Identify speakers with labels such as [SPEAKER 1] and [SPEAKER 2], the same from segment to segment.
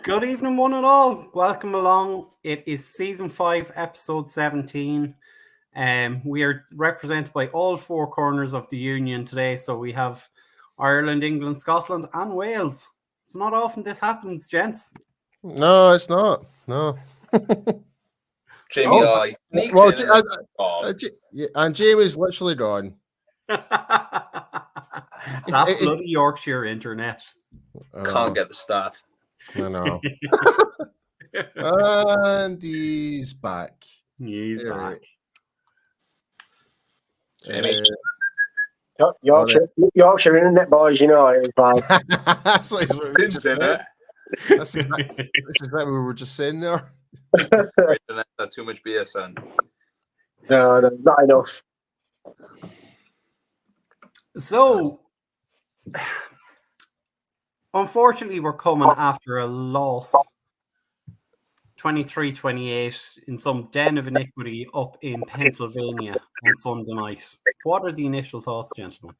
[SPEAKER 1] Good evening, one and all. Welcome along. It is season 5, episode 17. We are represented by all four corners of the Union today. So we have Ireland, England, Scotland, and Wales. It's not often this happens, gents.
[SPEAKER 2] No, it's not. No.
[SPEAKER 3] Jamie,
[SPEAKER 2] Oh,
[SPEAKER 3] he sneaks
[SPEAKER 2] well,
[SPEAKER 3] in
[SPEAKER 2] and Jamie's literally gone.
[SPEAKER 1] That bloody Yorkshire internet.
[SPEAKER 3] Can't get the staff.
[SPEAKER 2] I know. And he's back.
[SPEAKER 1] He's back.
[SPEAKER 3] Jamie.
[SPEAKER 4] Yorkshire internet boys, you know, it's like
[SPEAKER 2] That's what he's just
[SPEAKER 3] Internet.
[SPEAKER 2] This is what we were just saying there.
[SPEAKER 3] Internet, that's too much beer, son.
[SPEAKER 4] no, not enough.
[SPEAKER 1] So, unfortunately, we're coming after a loss 23-28 in some den of iniquity up in Pennsylvania on Sunday night. What are the initial thoughts, gentlemen?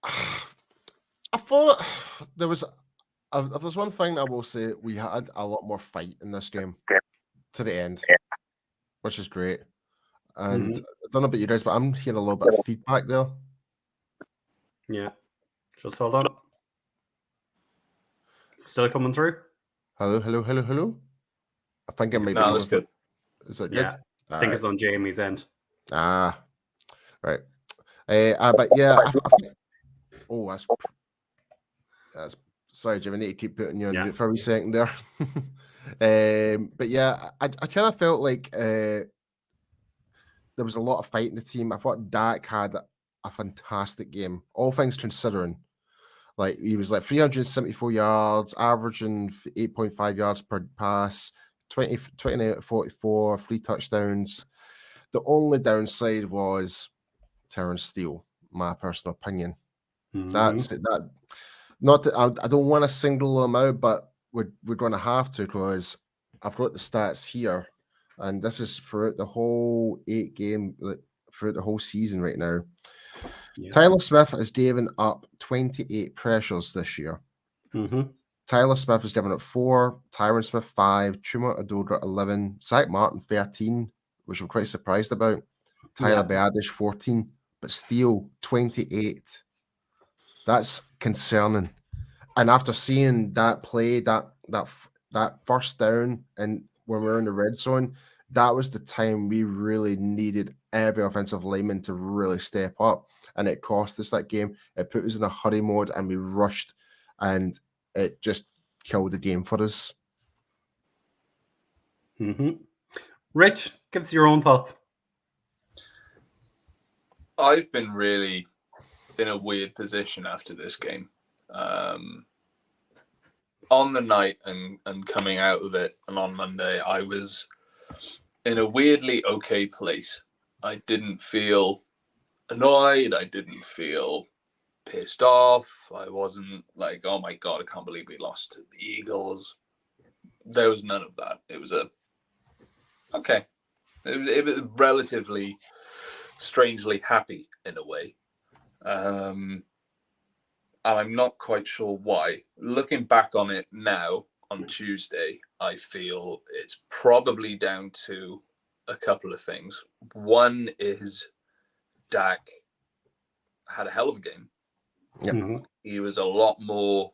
[SPEAKER 2] I thought there was if there's one thing I will say, we had a lot more fight in this game to the end, which is great. And I don't know about you guys, but I'm hearing a little bit of feedback there.
[SPEAKER 1] Yeah. Just hold on. Still coming through?
[SPEAKER 2] Hello. I think it might be.
[SPEAKER 3] That's good.
[SPEAKER 2] Is it good?
[SPEAKER 1] Yeah. I think it's on Jamie's end.
[SPEAKER 2] Ah, right. But yeah, I think, that's sorry, Jim. I need to keep putting you on mute for a wee second there. But yeah, I kind of felt like there was a lot of fight in the team. I thought Dak had a fantastic game, all things considering. Like, he was like 374 yards, averaging 8.5 yards per pass, 29 out of 44, 3 touchdowns. The only downside was Terrence Steele, my personal opinion. That's that. Not to, I don't want to single them out, but we're going to have to, because I've got the stats here, and this is throughout the whole 8 game, throughout the whole season right now. Yeah. Tyler Smith has given up 28 pressures this year. Tyler Smith has given up 4, Tyron Smith 5, Chuma Adoga 11, Zach Martin 13, which I'm quite surprised about. Tyler Badish 14, but Steele 28. That's concerning. And after seeing that play, that first down, and when we were in the red zone, that was the time we really needed every offensive lineman to really step up. And it cost us that game. It put us in a hurry mode, and we rushed, and it just killed the game for us.
[SPEAKER 1] Rich, give us your own thoughts.
[SPEAKER 3] I've been really in a weird position after this game. On the night and coming out of it, and on Monday, I was in a weirdly okay place. I didn't feel annoyed. I didn't feel pissed off. I wasn't like, oh my God, I can't believe we lost to the Eagles. There was none of that. It was okay. It was relatively strangely happy in a way. And I'm not quite sure why. Looking back on it now, on Tuesday, I feel it's probably down to a couple of things. One is Dak had a hell of a game. He was a lot more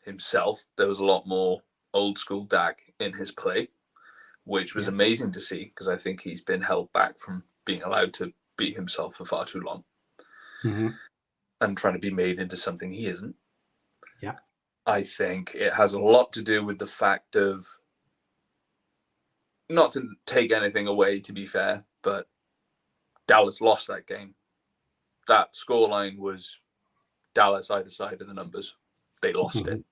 [SPEAKER 3] himself. There was a lot more old school Dak in his play, which was amazing to see, because I think he's been held back from being allowed to be himself for far too long. And trying to be made into something he isn't.
[SPEAKER 1] Yeah.
[SPEAKER 3] I think it has a lot to do with the fact of, not to take anything away, to be fair, but Dallas lost that game. That scoreline was Dallas either side of the numbers. They lost it.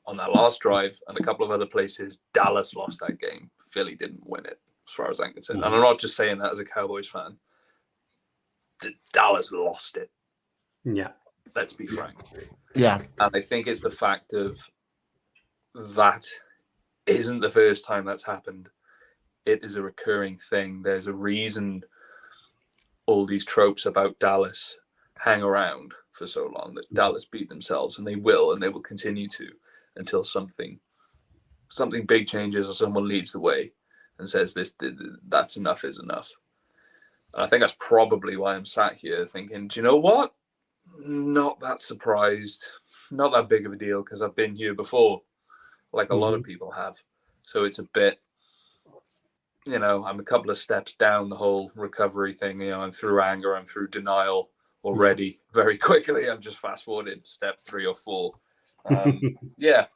[SPEAKER 3] On that last drive and a couple of other places, Dallas lost that game. Philly didn't win it, as far as I'm concerned. And I'm not just saying that as a Cowboys fan. Dallas lost it.
[SPEAKER 1] Yeah.
[SPEAKER 3] Let's be frank.
[SPEAKER 2] Yeah.
[SPEAKER 3] And I think it's the fact of that isn't the first time that's happened. It is a recurring thing. There's a reason all these tropes about Dallas hang around for so long, that Dallas beat themselves, and they will continue to. until something big changes or someone leads the way and says that's enough is enough. And I think that's probably why I'm sat here thinking, do you know what? Not that surprised, not that big of a deal, because I've been here before, like a lot of people have. So it's a bit, I'm a couple of steps down the whole recovery thing. I'm through anger, I'm through denial already very quickly. I'm just fast forwarded step 3 or 4.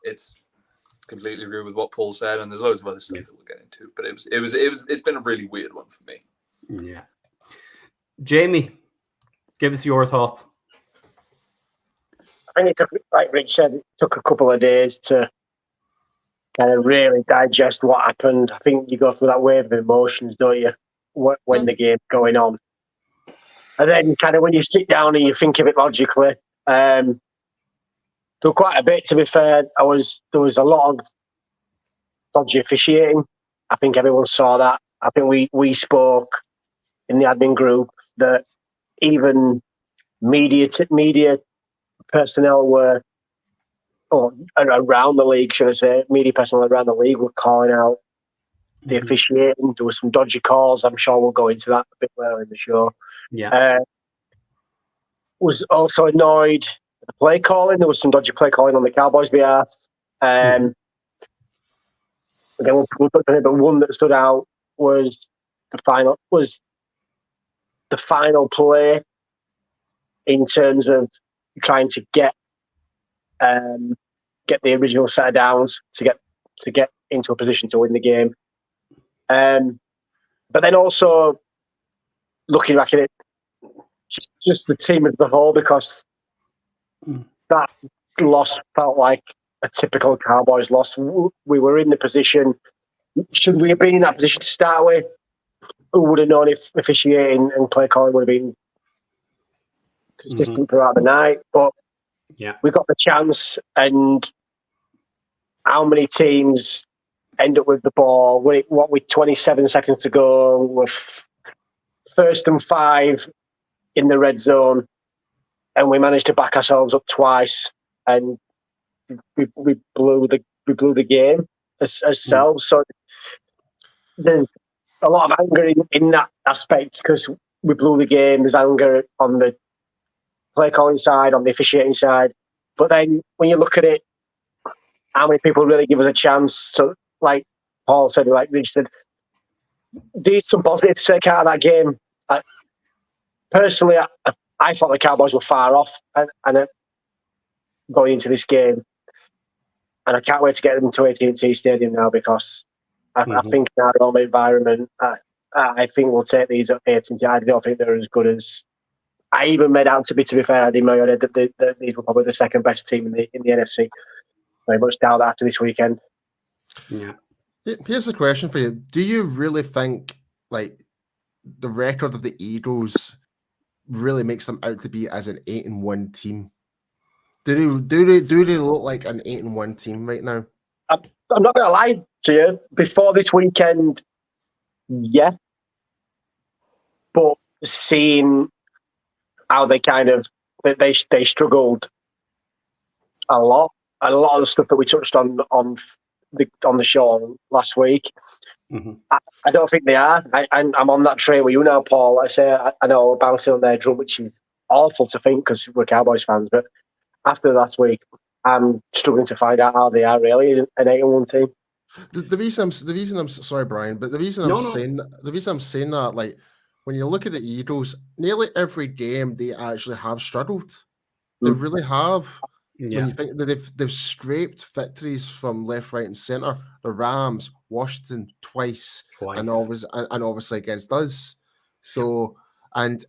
[SPEAKER 3] It's completely agree with what Paul said, and there's loads of other stuff that we'll get into. But it's been a really weird one for me.
[SPEAKER 1] Yeah. Jamie, give us your thoughts.
[SPEAKER 4] I think it took, like Rich said, it took a couple of days to kind of really digest what happened. I think you go through that wave of emotions, don't you, when the game's going on. And then kind of when you sit down and you think of it logically, there were quite a bit, to be fair. There was a lot of dodgy officiating. I think everyone saw that. I think we spoke in the admin group that even media personnel were, or around the league, should I say, media personnel around the league were calling out the officiating. There were some dodgy calls. I'm sure we'll go into that a bit later in the show.
[SPEAKER 1] Yeah.
[SPEAKER 4] Was also annoyed at the play calling. There was some dodgy play calling on the Cowboys' behalf. Again, we'll put on it, but one that stood out was the final play in terms of trying to get the original set of downs to get into a position to win the game. But then also looking back at it, just the team as a whole, because that loss felt like a typical Cowboys loss. We were in the position. Should we have been in that position to start with? Who would have known if officiating and play calling would have been consistent throughout the night? But we got the chance, and how many teams end up with the ball? With 27 seconds to go, with 1st and 5 in the red zone, and we managed to back ourselves up twice, and we blew the game ourselves. So there's a lot of anger in that aspect because we blew the game. There's anger on the play calling side, on the officiating side. But then when you look at it, how many people really give us a chance? So, like Paul said, like Rich said, there's some positives to take out of that game. Personally, I thought the Cowboys were far off and going into this game, and I can't wait to get them to AT&T Stadium now, because I think in our home environment, I think we'll take these at AT&T. I don't think they're as good as I even made out to be. To be fair, I did my own head that these were probably the second best team in the NFC. Very much doubt that after this weekend.
[SPEAKER 1] Yeah.
[SPEAKER 2] Here's the question for you: do you really think like the record of the Eagles really makes them out to be as an 8-1 team? Do they look like an 8-1 team right now?
[SPEAKER 4] I'm not going to lie to you. Before this weekend, yeah, but seeing how they kind of they struggled a lot of the stuff that we touched on the show last week. I don't think they are. I'm on that train with you now, Paul. I know about it on their drum, which is awful to think because we're Cowboys fans. But after last week, I'm struggling to find out how they are really an 8-1 team.
[SPEAKER 2] The reason I'm sorry, Brian, but the reason I'm saying that, like, when you look at the Eagles, nearly every game they actually have struggled. They really have. Yeah. When you think that they've scraped victories from left, right, and center, the Rams, Washington twice. And obviously against us. So, and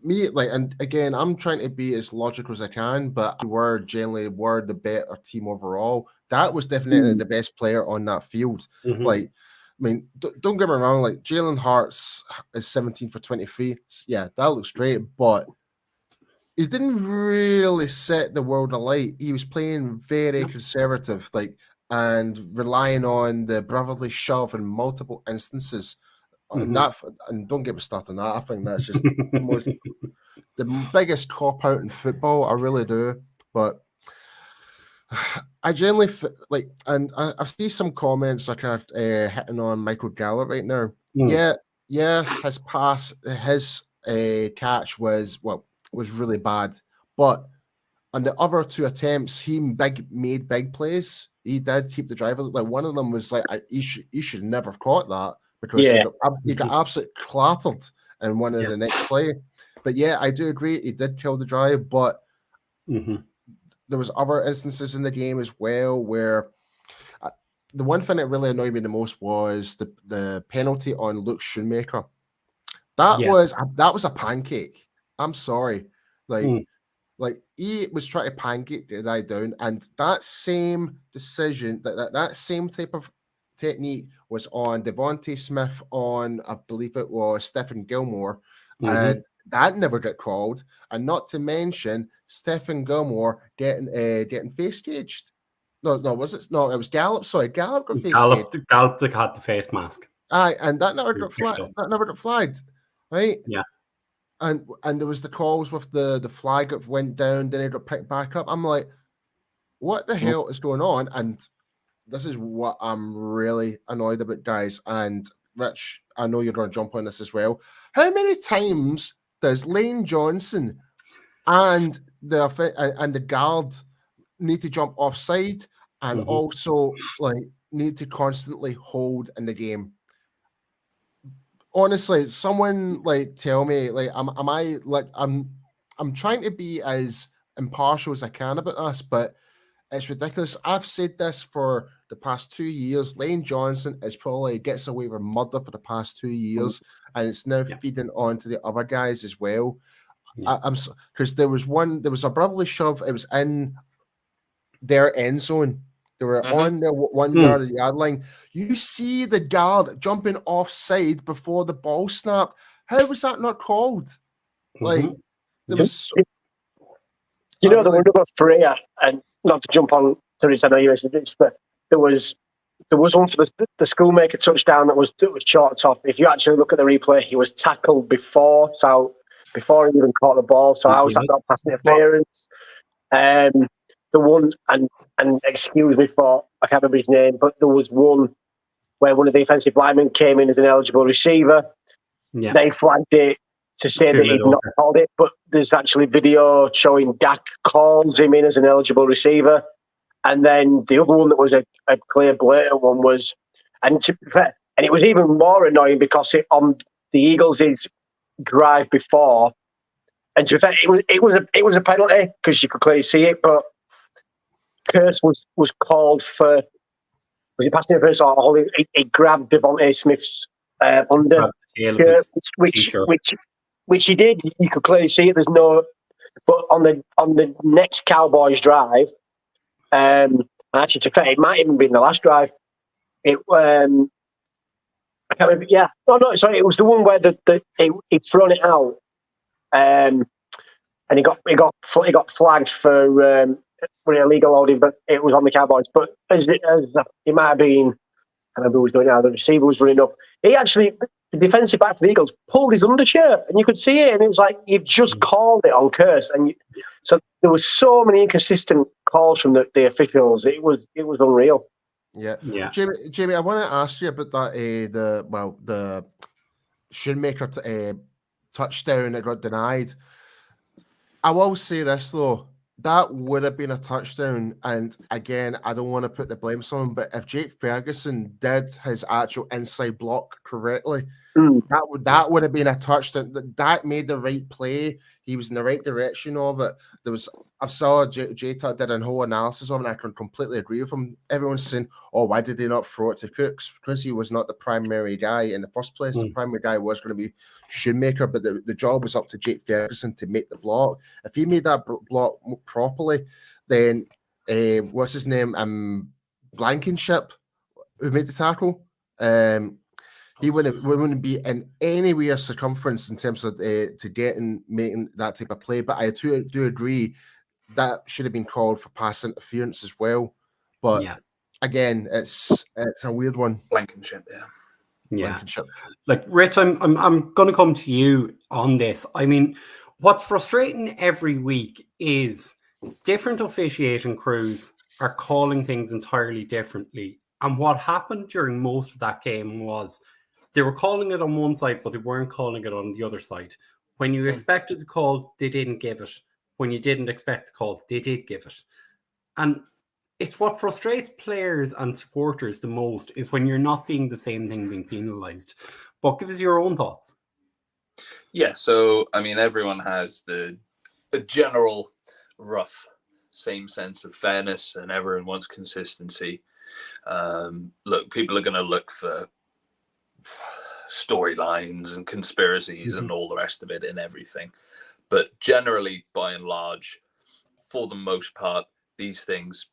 [SPEAKER 2] me, like, and again, I'm trying to be as logical as I can, but we were the better team overall. That was definitely the best player on that field. Like, I mean, don't get me wrong, like Jalen Hurts is 17 for 23. Yeah, that looks great, but he didn't really set the world alight. He was playing very conservative, like, and relying on the brotherly shove in multiple instances. And don't get me started on that. I think that's just the biggest cop out in football. I really do. But I generally like, and I see some comments like are hitting on Michael Gallup right now. Yeah, his pass, his catch was really bad, but on the other two attempts, he made big plays. He did keep the driver. Like one of them was like, he should never have caught that because he got absolutely clattered in one of the next play. But yeah, I do agree. He did kill the drive, but there was other instances in the game as well where the one thing that really annoyed me the most was the penalty on Luke Shoemaker. That was a pancake. I'm sorry. Like he was trying to pancake the guy down, and that same decision, that same type of technique was on Devontae Smith, on I believe it was Stephen Gilmore, and that never got called. And not to mention Stephen Gilmore getting face caged. No, was it? No, it was Gallup. Sorry, Gallup got face caged.
[SPEAKER 1] Gallup that had the face mask.
[SPEAKER 2] Aye, and that never got flagged. That never got flagged, right?
[SPEAKER 1] Yeah.
[SPEAKER 2] And there was the calls with the flag that went down, then it got picked back up. I'm like, what the hell is going on? And this is what I'm really annoyed about, guys. And Rich, I know you're going to jump on this as well. How many times does Lane Johnson and the guard need to jump offside and also like need to constantly hold in the game? Honestly, someone like tell me, like, I'm trying to be as impartial as I can about this, but it's ridiculous. I've said this for the past 2 years. Lane Johnson is probably gets away with murder for the past 2 years, and it's now feeding on to the other guys as well. I'm because there was a brotherly shove. It was in their end zone. They were on the 1 yard of the yard line. You see the guard jumping offside before the ball snapped. How was that not called? Like, there was.
[SPEAKER 4] The one about Freya, and not to jump on to this, I know you mentioned this, but there was one for the Schoolmaker touchdown that was chalked off. If you actually look at the replay, he was tackled before he even caught the ball. So how was that not pass interference? The one, and excuse me for, I can't remember his name, but there was one where one of the defensive linemen came in as an eligible receiver. Yeah. They flagged it to say that he'd not called it, but there's actually video showing Dak calls him in as an eligible receiver. And then the other one that was a clear blatant one was, and it was even more annoying because on the Eagles' drive before, and to be fair, it was a penalty because you could clearly see it, but Curse was called for, was he passing it first or he grabbed Devontae Smith's under, which he did. You could clearly see it. There's no, but on the next Cowboys drive, actually, to be fair, it might even be in the last drive. I can't remember. Yeah, no, sorry, it was the one where he'd thrown it out, and he got flagged for illegal holding, but it was on the Cowboys. But as it might have been, I remember who was doing it now. The receiver was running up. He actually, the defensive back for the Eagles, pulled his undershirt, and you could see it. And it was like you've just called it on Curse, so there was so many inconsistent calls from the officials. It was unreal.
[SPEAKER 2] Yeah. Jamie, I want to ask you about that. The Shoemaker touchdown that got denied. I will say this though. That would have been a touchdown, and again, I don't want to put the blame on someone, but if Jake Ferguson did his actual inside block correctly, that would have been a touchdown. That made the right play. He was in the right direction of it. I saw J-Tut did a whole analysis of it, and I can completely agree with him. Everyone's saying, "Oh, why did they not throw it to Cooks?" Because he was not the primary guy in the first place. The primary guy was going to be Shoemaker, but the job was up to Jake Ferguson to make the block. If he made that block properly, then what's his name? Blankenship, who made the tackle. He wouldn't be in anywhere circumference in terms of making that type of play. But I do agree that should have been called for pass interference as well. But again, it's a weird one.
[SPEAKER 3] Blankenship,
[SPEAKER 1] Blankenship. Like Rich, I'm going to come to you on this. I mean, what's frustrating every week is different officiating crews are calling things entirely differently. And what happened during most of that game was they were calling it on one side, but they weren't calling it on the other side. When you expected the call, they didn't give it. When you didn't expect the call, they did give it. And it's what frustrates players and supporters the most is when you're not seeing the same thing being penalised. But give us your own thoughts.
[SPEAKER 3] Yeah, so, I mean, everyone has a general rough same sense of fairness, and everyone wants consistency. Look, people are going to look for storylines and conspiracies and all the rest of it in everything. But generally, by and large, for the most part, these things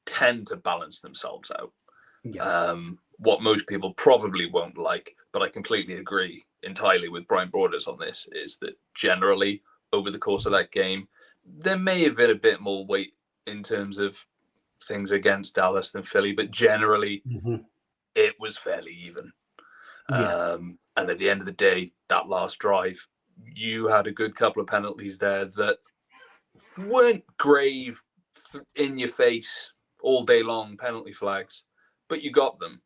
[SPEAKER 3] tend to balance themselves out. Yeah. What most people probably won't like, but I completely agree entirely with Brian Broaders on this, is that generally over the course of that game, there may have been a bit more weight in terms of things against Dallas than Philly, but generally it was fairly even. Yeah. And at the end of the day, that last drive, you had a good couple of penalties there that weren't grave, in your face all day long penalty flags, but you got them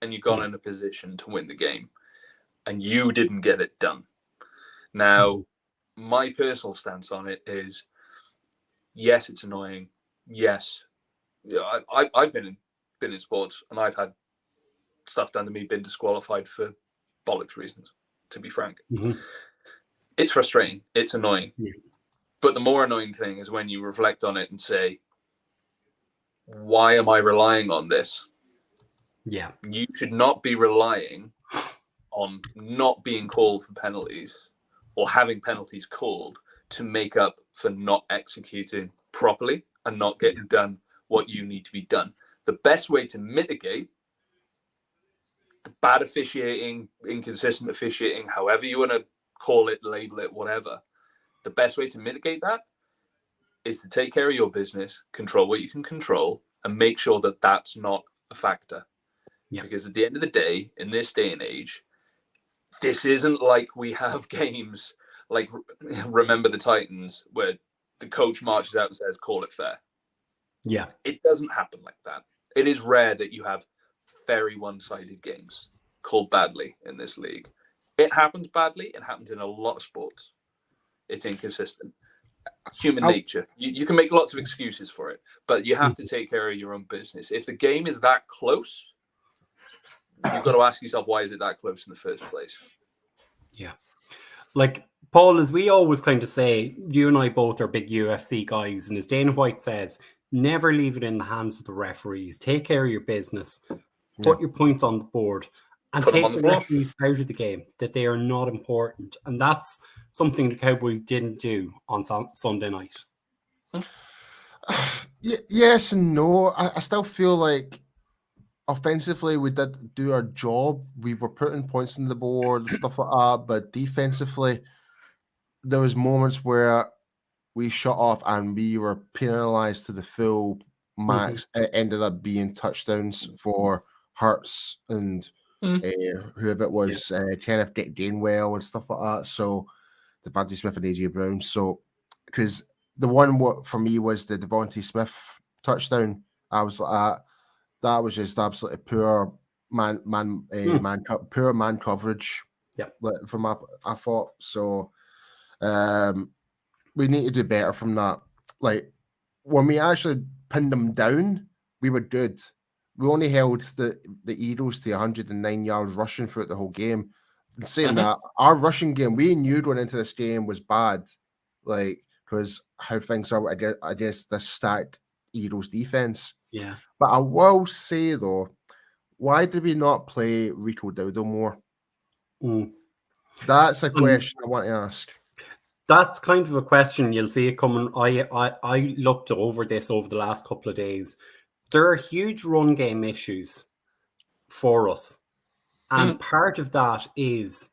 [SPEAKER 3] and you got in a position to win the game, and you didn't get it done. Now, my personal stance on it is, yes, it's annoying. Yes, I've been in sports and I've had stuff done to me, been disqualified for bollocks reasons, to be frank. It's frustrating. It's annoying. But the more annoying thing is when you reflect on it and say, why am I relying on this? Yeah. You should not be relying on not being called for penalties or having penalties called to make up for not executing properly and not getting done what you need to be done. The best way to mitigate the bad officiating, inconsistent officiating, however you want to call it, label it, whatever, the best way to mitigate that is to take care of your business, control what you can control, and make sure that that's not a factor. Yeah. Because at the end of the day, in this day and age, this isn't like we have games like Remember the Titans where the coach marches out and says, call it fair. Yeah. It doesn't happen like that. It is rare that you have very one-sided games called badly in this league. It happens badly. It happens in a lot of sports. It's inconsistent. Human nature. You can make lots of excuses for it, but you have to take care of your own business. If the game is that close, you've got to ask yourself, why is it that close in the first place? Yeah.
[SPEAKER 1] Like, Paul, as we always kind of say, you and I both are big UFC guys, and as Dana White says, never leave it in the hands of the referees. Take care of your business. Put your points on the board. And take the referees out of the game, that they are not important. And that's something the Cowboys didn't do on Sunday night.
[SPEAKER 2] Yes and no. I still feel like offensively we did do our job. We were putting points on the board, stuff like that. But defensively, there was moments where we shut off and we were penalized to the full max. It ended up being touchdowns for Hurts and whoever it was, Kenneth Gainwell and stuff like that. So Devontae Smith and AJ Brown. So because the one for me was the Devontae Smith touchdown. I was like, that was just absolutely poor man coverage. Yeah, from I thought so. We need to do better from that. Like when we actually pinned them down, we were good. We only held the Eagles to 109 yards rushing throughout the whole game. And saying that, our rushing game, we knew going into this game was bad, like because how things are against the stacked Eagles defense. Yeah. But I will say though, why did we not play Rico Dowdle more? That's a question I want to ask.
[SPEAKER 1] That's kind of a question. You'll see it coming. I looked over this over the last couple of days. There are huge run game issues for us. And part of that is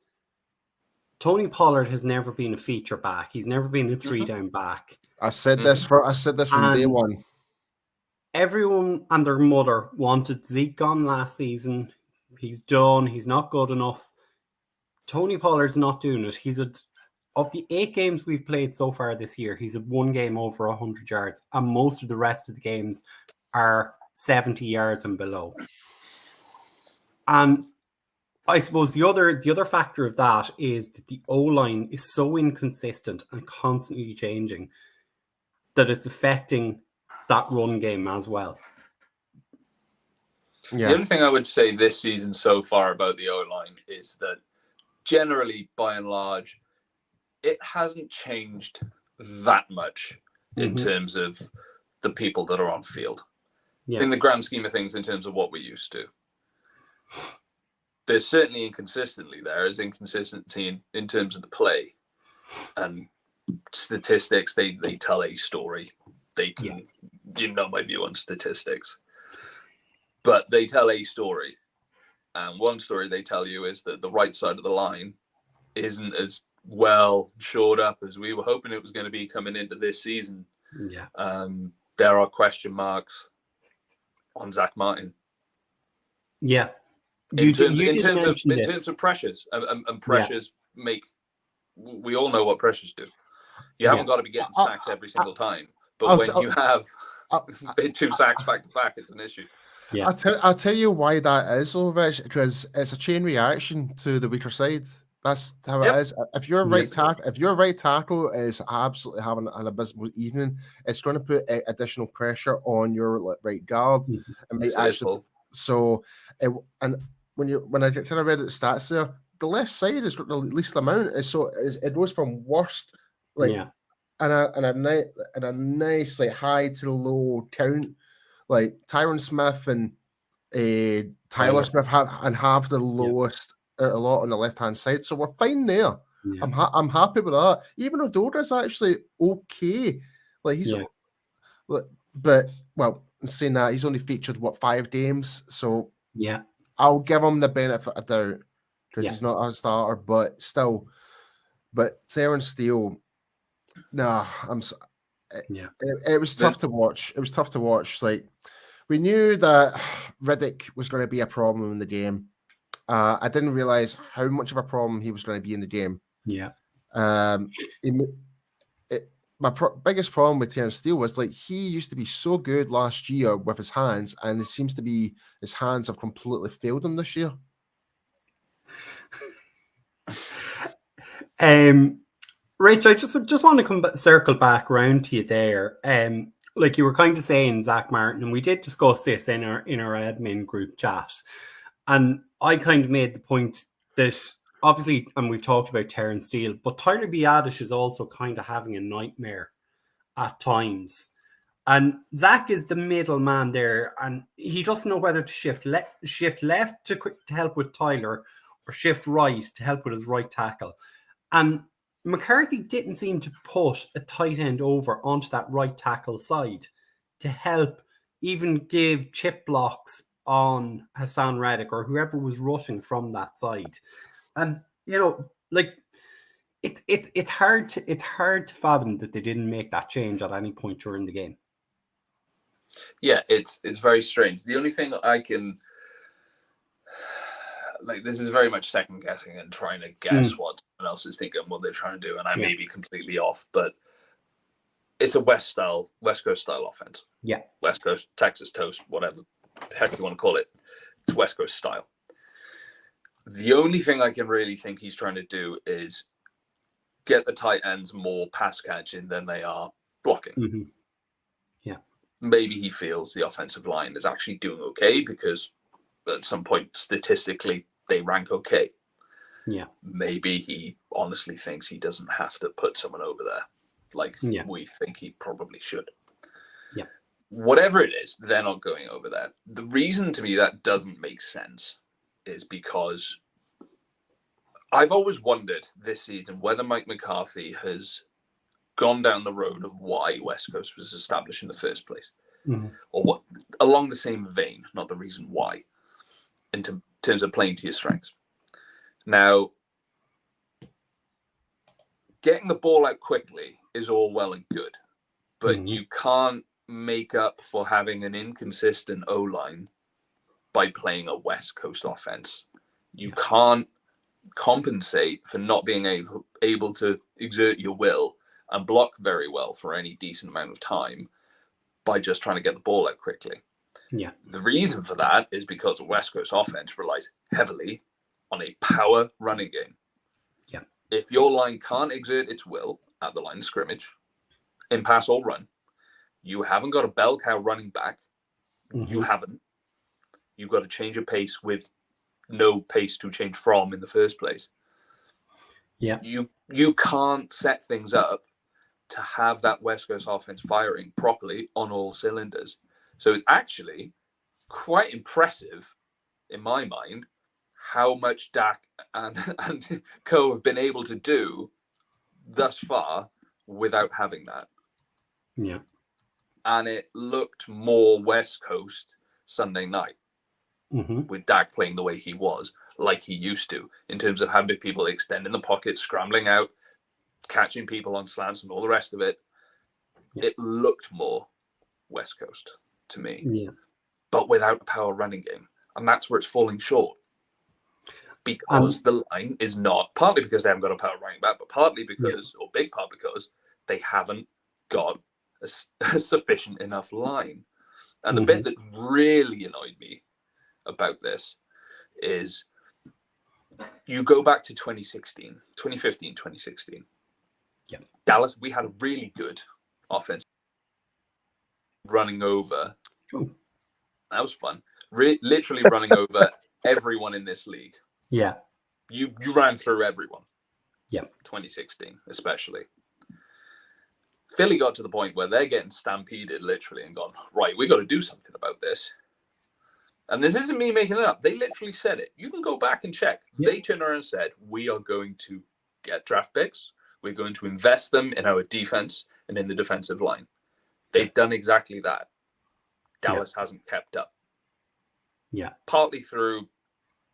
[SPEAKER 1] Tony Pollard has never been a feature back. He's never been a 3-down back.
[SPEAKER 2] I said this from day one.
[SPEAKER 1] Everyone and their mother wanted Zeke gone last season. He's done. He's not good enough. Tony Pollard's not doing it. Of the 8 games we've played so far this year, he's had 1 game over 100 yards, and most of the rest of the games are 70 yards and below. And I suppose the other factor of that is that the O-line is so inconsistent and constantly changing that it's affecting that run game as well.
[SPEAKER 3] Yeah. The only thing I would say this season so far about the O-line is that generally, by and large, it hasn't changed that much in terms of the people that are on field. Yeah. In the grand scheme of things, in terms of what we're used to. There's certainly inconsistency there. There's inconsistency in terms of the play. And statistics, they tell a story. They can, you know my view on statistics. But they tell a story. And one story they tell you is that the right side of the line isn't as well shored up as we were hoping it was going to be coming into this season.
[SPEAKER 1] Yeah.
[SPEAKER 3] There are question marks on Zach Martin.
[SPEAKER 1] Yeah.
[SPEAKER 3] In terms of pressures, and pressures we all know what pressures do. You haven't got to be getting sacks every single time, but when you have 2 sacks back to back, it's an issue.
[SPEAKER 2] Yeah. I'll tell you why that is, though, Rich, because it's a chain reaction to the weaker side. That's how it is. If your right tackle is absolutely having an abysmal evening, it's going to put additional pressure on your right guard. And might actually, and when I kind of read the stats there, the left side has got the least amount. It goes from worst, and a nice like high to low count. Like Tyron Smith and Tyler Smith have the lowest a lot on the left hand side, so we're fine there. Yeah. I'm happy with that. Even Odoga's actually okay. Like he's, but in saying that, he's only featured 5 games, so I'll give him the benefit of doubt because he's not a starter, but still. But Terrence Steele, it was tough to watch. It was tough to watch. Like we knew that Riddick was going to be a problem in the game. I didn't realize how much of a problem he was going to be in the game.
[SPEAKER 1] Yeah.
[SPEAKER 2] My biggest problem with Terrence Steele was like he used to be so good last year with his hands, and it seems to be his hands have completely failed him this year.
[SPEAKER 1] Rich, I just want to circle back around to you there. Like you were kind of saying, Zach Martin, and we did discuss this in our admin group chat, and I kind of made the point that obviously, and we've talked about Terrence Steele, but Tyler Biadasz is also kind of having a nightmare at times. And Zach is the middle man there, and he doesn't know whether to shift left to help with Tyler or shift right to help with his right tackle. And McCarthy didn't seem to put a tight end over onto that right tackle side to help even give chip blocks on Hassan Reddick or whoever was rushing from that side. And like it's hard to fathom that they didn't make that change at any point during the game.
[SPEAKER 3] Yeah, it's very strange. The only thing I can this is very much second guessing and trying to guess what someone else is thinking, what they're trying to do, and I may be completely off, but it's a West Coast style offense.
[SPEAKER 1] Yeah,
[SPEAKER 3] West Coast, Texas toast, whatever the heck you want to call it. It's West Coast style. The only thing I can really think he's trying to do is get the tight ends more pass catching than they are blocking.
[SPEAKER 1] Mm-hmm. Yeah,
[SPEAKER 3] maybe he feels the offensive line is actually doing okay because at some point statistically they rank okay.
[SPEAKER 1] Yeah.
[SPEAKER 3] Maybe he honestly thinks he doesn't have to put someone over there like we think he probably should.
[SPEAKER 1] Yeah.
[SPEAKER 3] Whatever it is, they're not going over there. The reason to me that doesn't make sense is because I've always wondered this season whether Mike McCarthy has gone down the road of why West Coast was established in the first place.
[SPEAKER 1] Mm-hmm.
[SPEAKER 3] Or what along the same vein, not the reason why, in terms of playing to your strengths. Now, getting the ball out quickly is all well and good, but you can't make up for having an inconsistent O-line by playing a West Coast offense. You can't compensate for not being able to exert your will and block very well for any decent amount of time by just trying to get the ball out quickly.
[SPEAKER 1] Yeah.
[SPEAKER 3] The reason for that is because the West Coast offense relies heavily on a power running game.
[SPEAKER 1] Yeah.
[SPEAKER 3] If your line can't exert its will at the line of scrimmage, in pass or run, you haven't got a bell cow running back.
[SPEAKER 1] Mm-hmm.
[SPEAKER 3] You haven't. You've got to change your pace with no pace to change from in the first place.
[SPEAKER 1] Yeah.
[SPEAKER 3] You can't set things up to have that West Coast offense firing properly on all cylinders. So it's actually quite impressive, in my mind, how much Dak and Co have been able to do thus far without having that.
[SPEAKER 1] Yeah.
[SPEAKER 3] And it looked more West Coast Sunday night with Dak playing the way he was, like he used to, in terms of having people extending the pocket, scrambling out, catching people on slants and all the rest of it. Yeah. It looked more West Coast to me, but without a power running game. And that's where it's falling short. Because the line is not, partly because they haven't got a power running back, but partly because, or big part because, they haven't got a sufficient enough line. And the bit that really annoyed me about this is you go back to 2015, 2016.
[SPEAKER 1] Yeah.
[SPEAKER 3] Dallas, we had a really good offense running over.
[SPEAKER 1] Oh.
[SPEAKER 3] That was fun. Literally running over everyone in this league.
[SPEAKER 1] Yeah.
[SPEAKER 3] You ran through everyone.
[SPEAKER 1] Yeah.
[SPEAKER 3] 2016, especially. Philly got to the point where they're getting stampeded literally and gone, right, we got to do something about this. And this isn't me making it up. They literally said it. You can go back and check. Yeah. They turned around and said, we are going to get draft picks. We're going to invest them in our defense and in the defensive line. They've done exactly that. Dallas hasn't kept up.
[SPEAKER 1] Yeah.
[SPEAKER 3] Partly through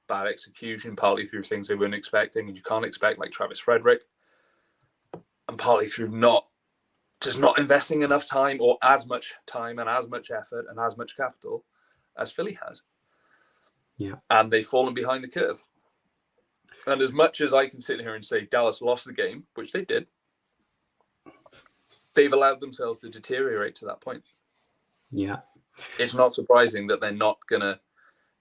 [SPEAKER 3] bad execution, partly through things they weren't expecting, and you can't expect, like Travis Frederick, and partly through not investing enough time or as much time and as much effort and as much capital as Philly has.
[SPEAKER 1] Yeah.
[SPEAKER 3] And they've fallen behind the curve. And as much as I can sit here and say Dallas lost the game, which they did, they've allowed themselves to deteriorate to that point.
[SPEAKER 1] Yeah.
[SPEAKER 3] It's not surprising that they're not going to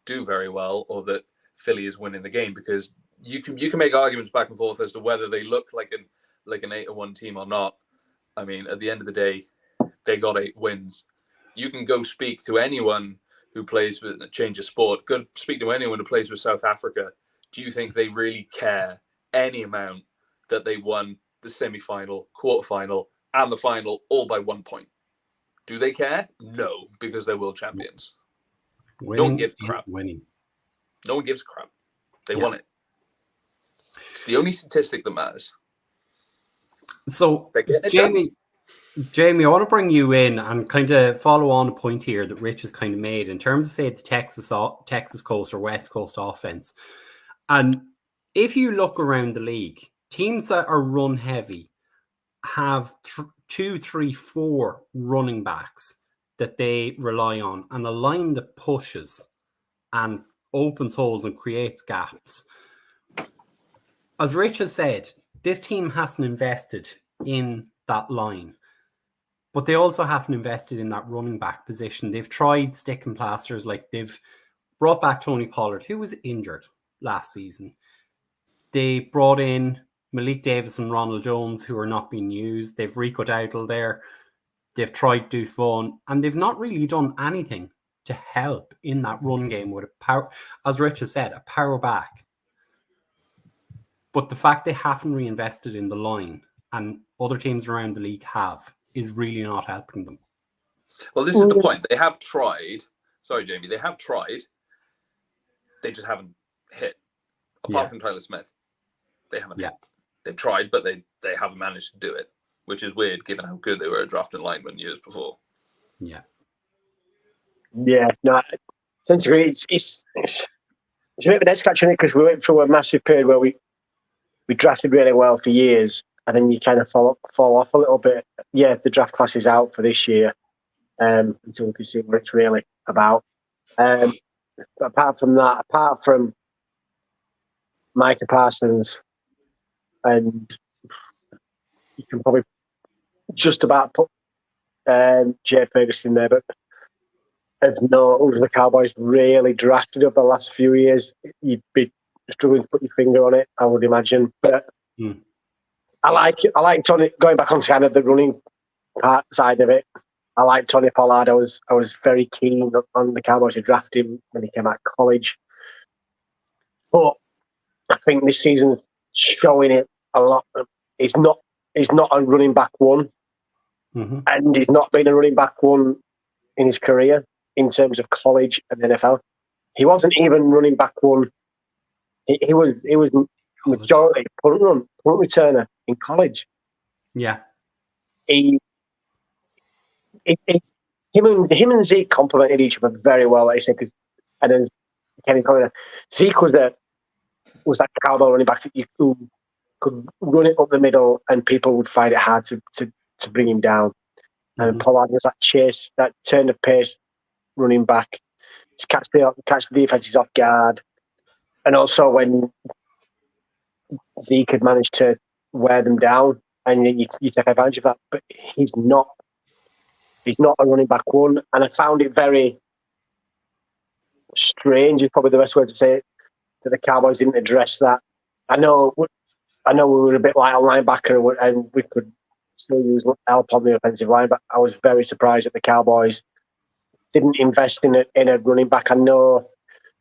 [SPEAKER 3] do very well or that Philly is winning the game, because you can make arguments back and forth as to whether they look like an 8-1 team or not. I mean, at the end of the day, they got 8 wins. You can go speak to anyone who plays with a change of sport. Go speak to anyone who plays with South Africa. Do you think they really care any amount that they won the semi-final, quarterfinal, and the final all by 1 point? Do they care? No, because they're world champions.
[SPEAKER 1] Winning,
[SPEAKER 3] no one gives a crap.
[SPEAKER 1] Winning.
[SPEAKER 3] No one gives a crap. They won it. It's the only statistic that matters.
[SPEAKER 1] So, Jamie, I want to bring you in and kind of follow on a point here that Rich has kind of made in terms of, say, the Texas Coast or West Coast offense. And if you look around the league, teams that are run heavy have 2, 3, 4 running backs that they rely on, and a line that pushes and opens holes and creates gaps. As Rich has said, this team hasn't invested in that line, but they also haven't invested in that running back position. They've tried stick and plasters, like they've brought back Tony Pollard, who was injured last season. They brought in Malik Davis and Ronald Jones, who are not being used. They've Rico Dowdle there. They've tried Deuce Vaughn, and they've not really done anything to help in that run game with a power, as Rich has said, a power back. But the fact they haven't reinvested in the line, and other teams around the league have, is really not helping them.
[SPEAKER 3] Well, this is the point. They have tried. Sorry, Jamie. They have tried. They just haven't hit. Apart from Tyler Smith, they haven't hit. They've tried, but they haven't managed to do it, which is weird given how good they were at drafting linemen years before.
[SPEAKER 1] Yeah.
[SPEAKER 4] Yeah, no, it's a bit of an head-scratcher in it, because we went through a massive period where we drafted really well for years, and then you kind of fall off a little bit. Yeah, the draft class is out for this year, until we can see what it's really about. Apart from that, apart from Micah Parsons, and you can probably just about put Jay Ferguson there, but of note, the Cowboys really drafted up the last few years. You'd be struggling to put your finger on it, I would imagine. But I like Tony, going back on kind of the running part side of it. I like Tony Pollard. I was very keen on the Cowboys to draft him when he came out of college. But I think this season's showing it a lot. He's not a running back one, and he's not been a running back one in his career in terms of college and NFL. He wasn't even running back one. He was majority punt returner in college.
[SPEAKER 1] Yeah.
[SPEAKER 4] Him and Zeke complemented each other very well. Like I said, and then Kenny Conner, Zeke was that cowboy running back that you could run it up the middle, and people would find it hard to bring him down. And Pollard was that chase, that turn of pace running back to catch the defenses off guard, and also when Zeke had managed to wear them down, and you take advantage of that. But he's not a running back one, and I found it very strange, is probably the best way to say it, that the Cowboys didn't address that. I know we were a bit light on linebacker, and we could still use help on the offensive line, but I was very surprised that the Cowboys didn't invest in a running back. I know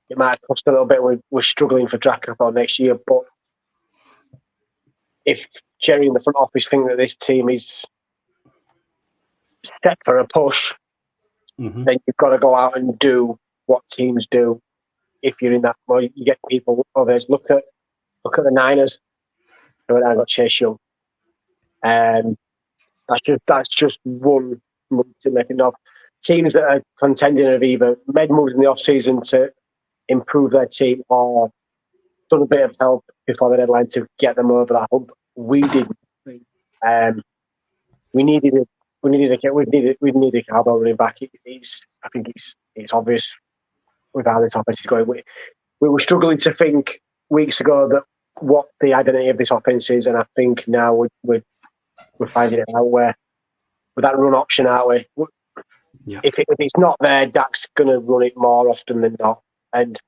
[SPEAKER 4] it might have cost a little bit. We're struggling for draft capital next year, but if Jerry and the front office think that this team is set for a push, then you've got to go out and do what teams do. If you're in that, well, you get people. Others look at the Niners. Who I got Chase Young. That's just one move to make enough. Teams that are contending have either made moves in the off season to improve their team or done a bit of help before the deadline to get them over that hump. We didn't. We needed a cowboy running back. I think it's obvious with how this offense is going. We were struggling to think weeks ago that what the identity of this offense is, and I think now we're finding it out where with that run option, aren't we? Yeah. If it's not there, Dak's going to run it more often than not. And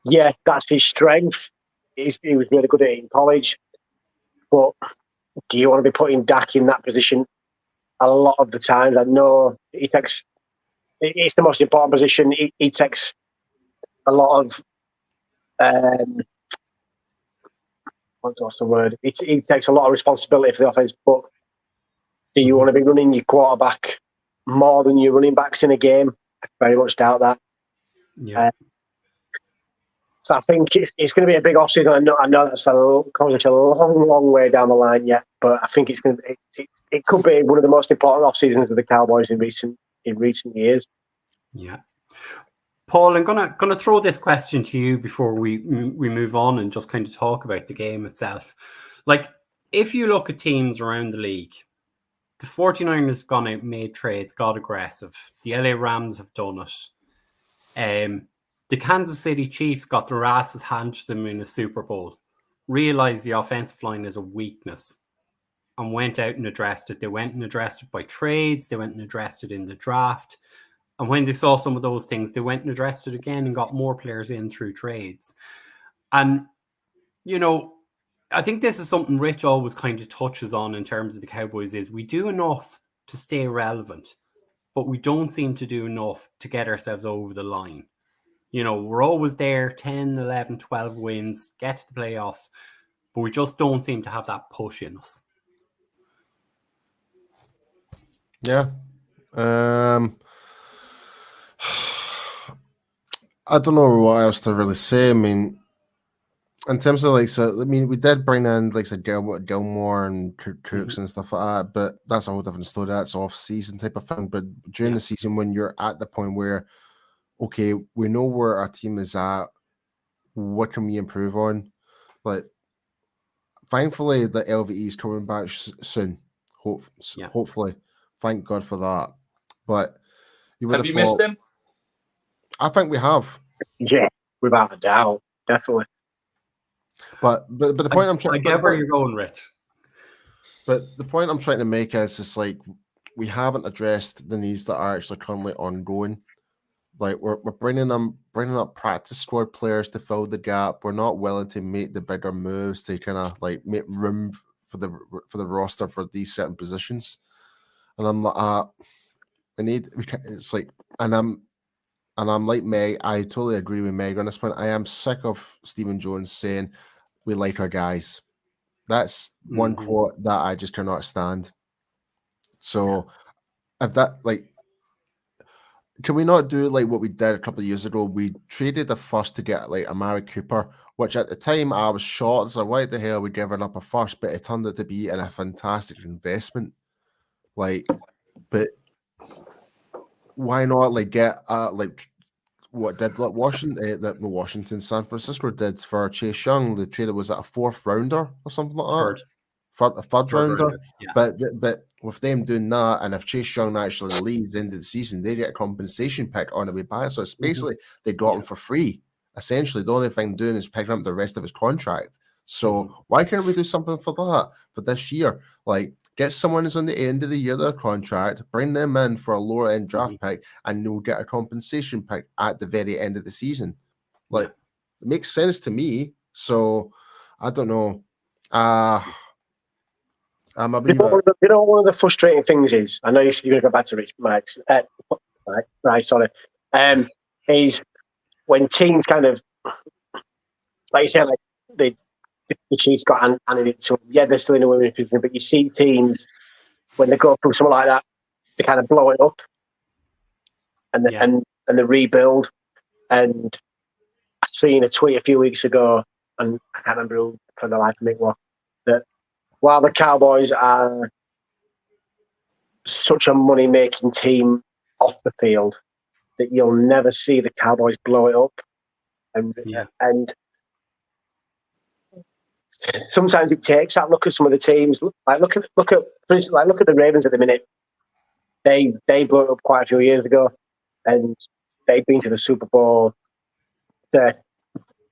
[SPEAKER 4] yeah, that's his strength. He was really good at it in college. But do you want to be putting Dak in that position a lot of the time? I know it's the most important position. He takes a lot of what's the word? He takes a lot of responsibility for the offense, but do you want to be running your quarterback more than your running backs in a game? I very much doubt that. Yeah. So I think it's going to be a big offseason. I know that's a long way down the line yet, but I think it's going to be, it could be one of the most important off seasons of the Cowboys in recent years.
[SPEAKER 1] Yeah. Paul, I'm gonna throw this question to you before we move on and just kind of talk about the game itself. Like, if you look at teams around the league, the 49ers have gone out, made trades, got aggressive. The LA Rams have done it. The Kansas City Chiefs got their asses handed to them in a Super Bowl, realized the offensive line is a weakness, and went out and addressed it. They went and addressed it by trades. They went and addressed it in the draft. And when they saw some of those things, they went and addressed it again and got more players in through trades. And, you know, I think this is something Rich always kind of touches on in terms of the Cowboys is we do enough to stay relevant, but we don't seem to do enough to get ourselves over the line. You know, we're always there, 10, 11, 12 wins, get to the playoffs, but we just don't seem to have that push in us.
[SPEAKER 2] Yeah. I don't know what else to really say. I mean, in terms of we did bring in Gilmore and Cooks and stuff like that, but that's a whole different story. That's off-season type of thing. But during the season, when you're at the point where, okay, we know where our team is at, what can we improve on? Like, thankfully, the LVE is coming back soon. Hopefully, thank God for that. But
[SPEAKER 3] have you missed him?
[SPEAKER 2] I think we have.
[SPEAKER 4] Yeah, without a doubt, definitely.
[SPEAKER 2] But the point I'm trying.
[SPEAKER 1] I get where you're going, Rich.
[SPEAKER 2] But the point I'm trying to make is just like we haven't addressed the needs that are actually currently ongoing. Like we're bringing up practice squad players to fill the gap. We're not willing to make the bigger moves to kind of like make room for the roster for these certain positions. And I'm like, it's like, and I'm like Meg. I totally agree with Meg on this point. I am sick of Stephen Jones saying we like our guys. That's one quote that I just cannot stand. So if that, like, can we not do like what we did a couple of years ago? We traded the first to get like Amari Cooper, which at the time I was shocked. So why the hell are we giving up a first? But it turned out to be a fantastic investment. Like, but why not like get like what did like Washington, San Francisco did for Chase Young? The trade was at a 4th rounder or something like that. A third rounder.
[SPEAKER 1] Yeah.
[SPEAKER 2] But with them doing that, and if Chase Young actually leaves into the season, they get a compensation pick on the way back. So it's basically they got him for free. Essentially, the only thing doing is picking up the rest of his contract. So why can't we do something for that for this year? Like get someone who's on the end of the year of their contract, bring them in for a lower end draft pick, and you'll get a compensation pick at the very end of the season. Like it makes sense to me. So I don't know. I'm a believer.
[SPEAKER 4] One of the frustrating things is, I know you're going to go back to Rich Mike. Right, sorry. Is when teams kind of, like you said, like the Chiefs got handed it to them. Yeah, they're still in the women's division, but you see teams when they go through something like that, they kind of blow it up and they rebuild. And I seen a tweet a few weeks ago, and I can't remember who for the life of me what, that while the Cowboys are such a money-making team off the field, that you'll never see the Cowboys blow it up. And sometimes it takes that. Look at some of the teams. Like look at for instance, like look at the Ravens at the minute. They blew it up quite a few years ago, and they've been to the Super Bowl. They're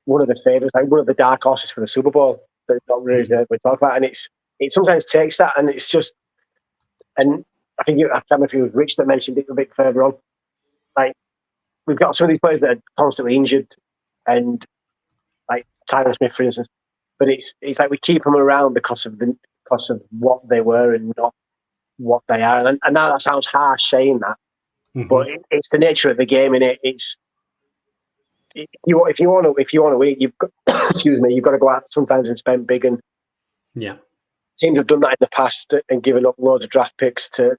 [SPEAKER 4] one of the favorites, like one of the dark horses for the Super Bowl. That not really we talk about, and it sometimes takes that, and it's just. And I think I can't remember if it was Rich that mentioned it a bit further on. Like we've got some of these players that are constantly injured, and like Tyler Smith, for instance. But it's like we keep them around because of what they were and not what they are. And now that sounds harsh saying that, but it's the nature of the game. And if you want to win, you've got you've got to go out sometimes and spend big. And teams have done that in the past and given up loads of draft picks to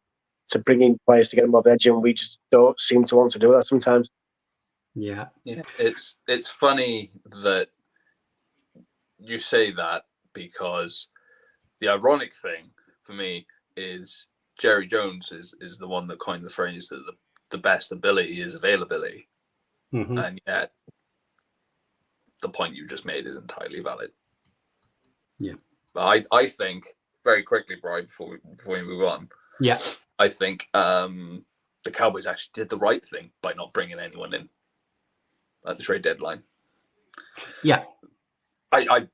[SPEAKER 4] bring in players to get them over the edge, and we just don't seem to want to do that sometimes.
[SPEAKER 3] Yeah. It's funny that you say that, because the ironic thing for me is Jerry Jones is the one that coined the phrase that the best ability is availability. And yet the point you just made is entirely valid.
[SPEAKER 1] Yeah.
[SPEAKER 3] But I think, very quickly, Brian, before we move on, I think the Cowboys actually did the right thing by not bringing anyone in at the trade deadline.
[SPEAKER 1] Yeah.
[SPEAKER 3] I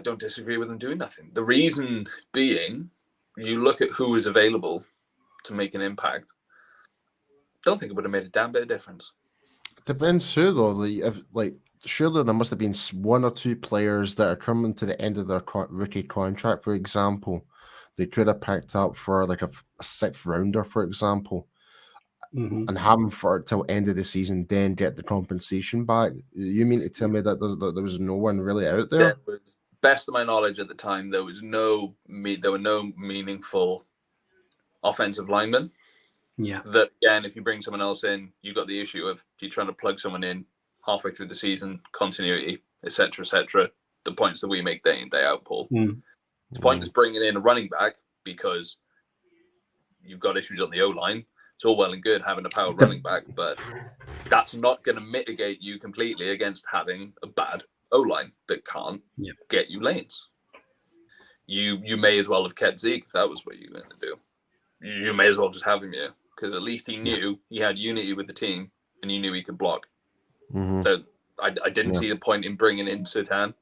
[SPEAKER 3] don't disagree with them doing nothing. The reason being, you look at who is available to make an impact. Don't think it would have made a damn bit of difference.
[SPEAKER 2] Depends who though. Surely there must have been one or two players that are coming to the end of their rookie contract, for example. They could have picked up for like a 6th rounder, for example, and have them for till end of the season, then get the compensation back. You mean to tell me that there was no one really out there?
[SPEAKER 3] Best of my knowledge at the time, there were no meaningful offensive linemen.
[SPEAKER 1] Yeah.
[SPEAKER 3] That again, if you bring someone else in, you got the issue of you trying to plug someone in halfway through the season, continuity, etc., etc. The points that we make day in, day out, Paul. It's pointless bringing in a running back because you've got issues on the O-line. It's all well and good having a power running back, but that's not going to mitigate you completely against having a bad O-line that can't get you lanes. You may as well have kept Zeke if that was what you were going to do. You may as well just have him here, because at least he knew he had unity with the team and he knew he could block. So I didn't see the point in bringing in Surtain.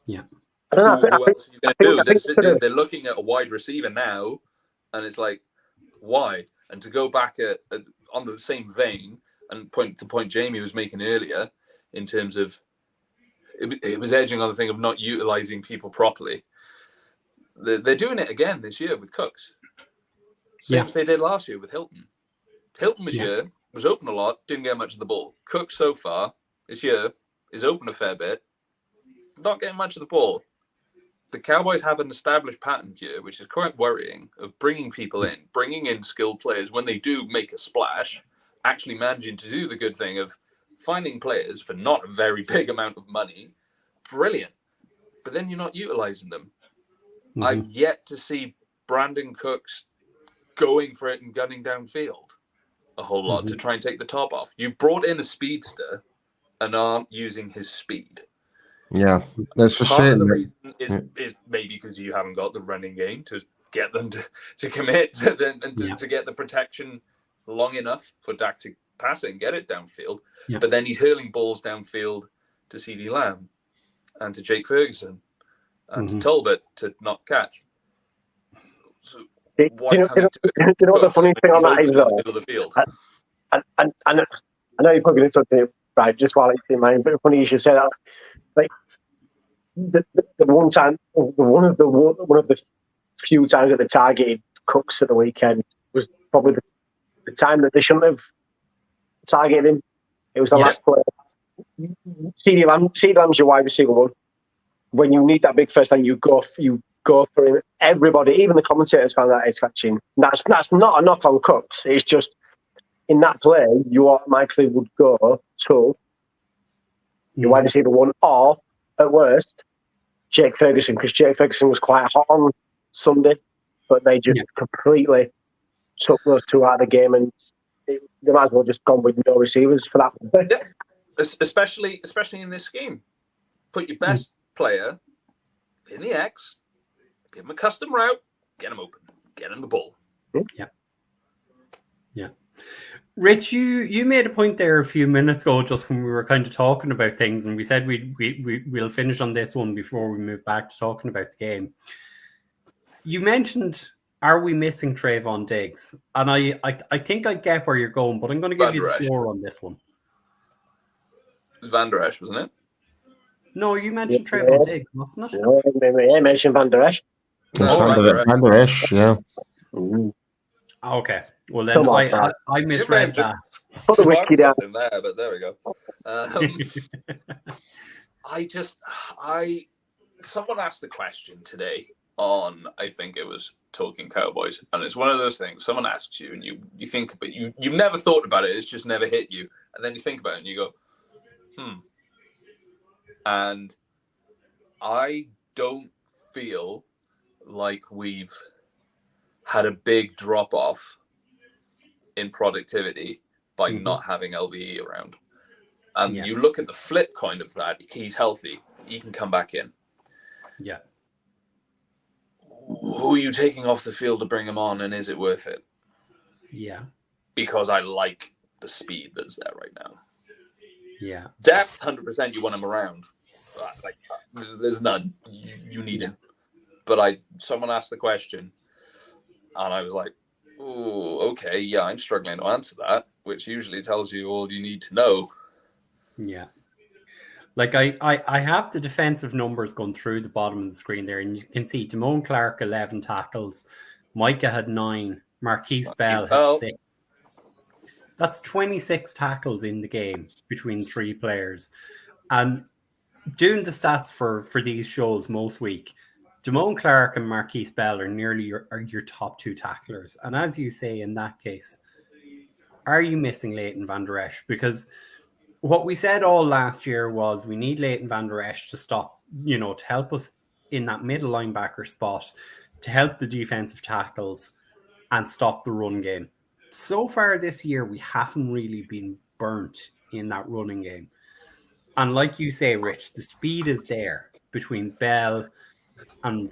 [SPEAKER 1] Yeah.
[SPEAKER 3] What else are you going to do? They're looking at a wide receiver now, and it's like, Why? And to go back on the same vein and point Jamie was making earlier in terms of it was edging on the thing of not utilizing people properly. They're doing it again this year with Cooks. Same as they did last year with Hilton. Hilton this year was open a lot, didn't get much of the ball. Cooks so far this year is open a fair bit, not getting much of the ball. The Cowboys have an established pattern here, which is quite worrying, of bringing people in, bringing in skilled players when they do make a splash, actually managing to do the good thing of finding players for not a very big amount of money. Brilliant. But then you're not utilizing them. Mm-hmm. I've yet to see Brandon Cooks going for it and gunning downfield a whole lot to try and take the top off. You brought in a speedster and aren't using his speed.
[SPEAKER 2] Yeah, that's for
[SPEAKER 3] Part
[SPEAKER 2] sure.
[SPEAKER 3] of the reason is maybe because you haven't got the running game to get them to commit to get the protection long enough for Dak to pass it and get it downfield. Yeah. But then he's hurling balls downfield to CeeDee Lamb and to Jake Ferguson and to Talbot to not catch. So
[SPEAKER 4] do you know what the funny thing on that is, though?
[SPEAKER 3] Middle of the field.
[SPEAKER 4] And I know you're probably going to talk to it, right, just while it's in mind, but funny you should say that. Like, the one of the few times that they targeted Cooks at the weekend was probably the time that they shouldn't have targeted him. It was the last play. CeeDee Lamb's your wide receiver one. When you need that big first time, you go for him. Everybody, even the commentators, found that he's catching. That's not a knock on Cooks. It's just in that play, you automatically would go to your wide receiver one, or at worst, Jake Ferguson, because Jake Ferguson was quite hot on Sunday, but they just completely took those two out of the game, and they might as well just gone with no receivers for that.
[SPEAKER 3] Yeah. Especially in this scheme. Put your best player in the X, give him a custom route, get him open, get him the ball.
[SPEAKER 1] Yeah. Rich, you made a point there a few minutes ago, just when we were kind of talking about things, and we said we'll finish on this one before we move back to talking about the game. You mentioned, are we missing Trayvon Diggs? And I think I get where you're going, but I'm going to give you the floor on this one.
[SPEAKER 3] It was Van Der Esch, wasn't it?
[SPEAKER 1] No, you mentioned Trayvon Diggs, wasn't it?
[SPEAKER 4] No, I mentioned Van Der Esch.
[SPEAKER 2] Van Der Esch, yeah.
[SPEAKER 1] Okay. Well, then I misread that.
[SPEAKER 4] Put the whiskey down
[SPEAKER 3] there, but there we go. Someone asked the question today on, I think it was Talking Cowboys, and it's one of those things. Someone asks you, and you think, but you've never thought about it. It's just never hit you, and then you think about it, and you go, And I don't feel like we've had a big drop off in productivity by not having LVE around. And you look at the flip coin of that, he's healthy, he can come back in.
[SPEAKER 1] Yeah.
[SPEAKER 3] Who are you taking off the field to bring him on, and is it worth it?
[SPEAKER 1] Yeah.
[SPEAKER 3] Because I like the speed that's there right now.
[SPEAKER 1] Yeah.
[SPEAKER 3] Depth, 100% you want him around. There's none. You need him. But someone asked the question, and I was like, oh, okay, yeah, I'm struggling to answer that, which usually tells you all you need to know.
[SPEAKER 1] Yeah. Like I have the defensive numbers going through the bottom of the screen there, and you can see Damone Clark 11 tackles, Micah had 9, Marquise Bell had 6. That's 26 tackles in the game between 3 players. And doing the stats for these shows most week, Damone Clark and Marquise Bell are nearly your top 2 tacklers. And as you say, in that case, are you missing Leighton Van Der Esch? Because what we said all last year was we need Leighton Van Der Esch to stop, to help us in that middle linebacker spot, to help the defensive tackles and stop the run game. So far this year, we haven't really been burnt in that running game. And like you say, Rich, the speed is there between Bell and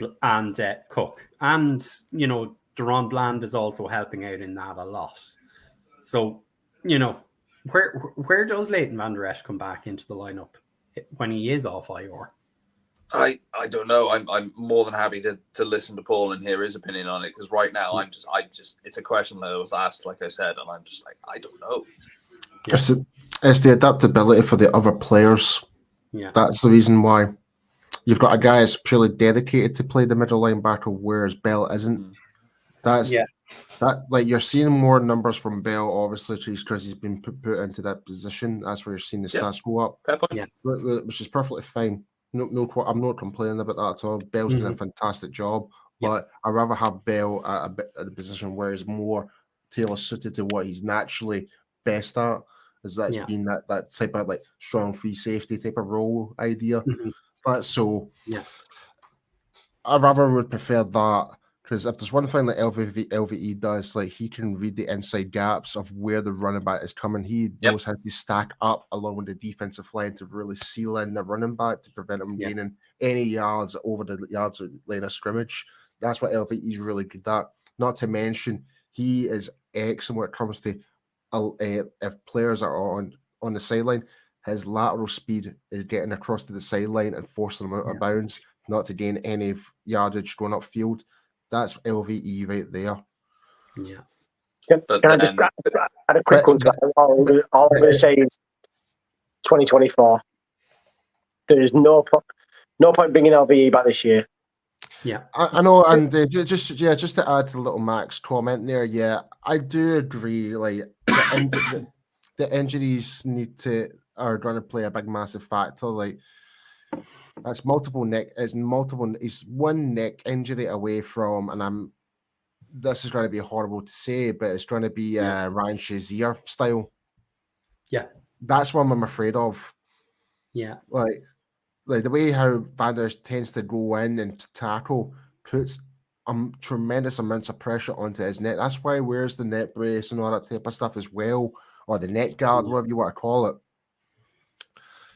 [SPEAKER 1] Cook. And, Deron Bland is also helping out in that a lot. So, where does Leighton Van Der Esch come back into the lineup when he is off IR?
[SPEAKER 3] I don't know. I'm more than happy to listen to Paul and hear his opinion on it, because right now I just it's a question that I was asked, like I said, and I'm just like, I don't know.
[SPEAKER 2] Yeah. It's the adaptability for the other players.
[SPEAKER 1] Yeah,
[SPEAKER 2] that's the reason why. You've got a guy that's purely dedicated to play the middle linebacker, whereas Bell isn't. That's that like you're seeing more numbers from Bell, obviously, because he's been put into that position. That's where you're seeing the stats go up.
[SPEAKER 3] Yeah,
[SPEAKER 2] which is perfectly fine. No, I'm not complaining about that at all. Bell's doing a fantastic job, but I'd rather have Bell at the position where he's more tailor suited to what he's naturally best at. Is that's been that type of like strong free safety type of role idea. That's so.
[SPEAKER 1] Yeah,
[SPEAKER 2] I rather would prefer that, because if there's one thing that LVE does, like he can read the inside gaps of where the running back is coming. He knows how to stack up along with the defensive line to really seal in the running back to prevent him gaining any yards over the yards line of scrimmage. That's what LVE is really good at. Not to mention, he is excellent when it comes to if players are on the sideline. His lateral speed is getting across to the sideline and forcing them out of bounds, not to gain any yardage going upfield. That's LVE right there.
[SPEAKER 1] Yeah.
[SPEAKER 4] Can I just add a quick one to that? All I'm going to say is 2024. There is no point bringing LVE back this year.
[SPEAKER 1] Yeah,
[SPEAKER 2] I know, and just to add to little Mac's comment there, I do agree. Like the injuries are going to play a big, massive factor. Like that's multiple neck. He's one neck injury away from, and this is going to be horrible to say, but it's going to be Ryan Shazier style.
[SPEAKER 1] Yeah,
[SPEAKER 2] that's what I'm afraid of.
[SPEAKER 1] Yeah,
[SPEAKER 2] like the way how Van Der tends to go in and tackle puts tremendous amounts of pressure onto his neck. That's why he wears the neck brace and all that type of stuff as well, or the neck guard, whatever you want to call it.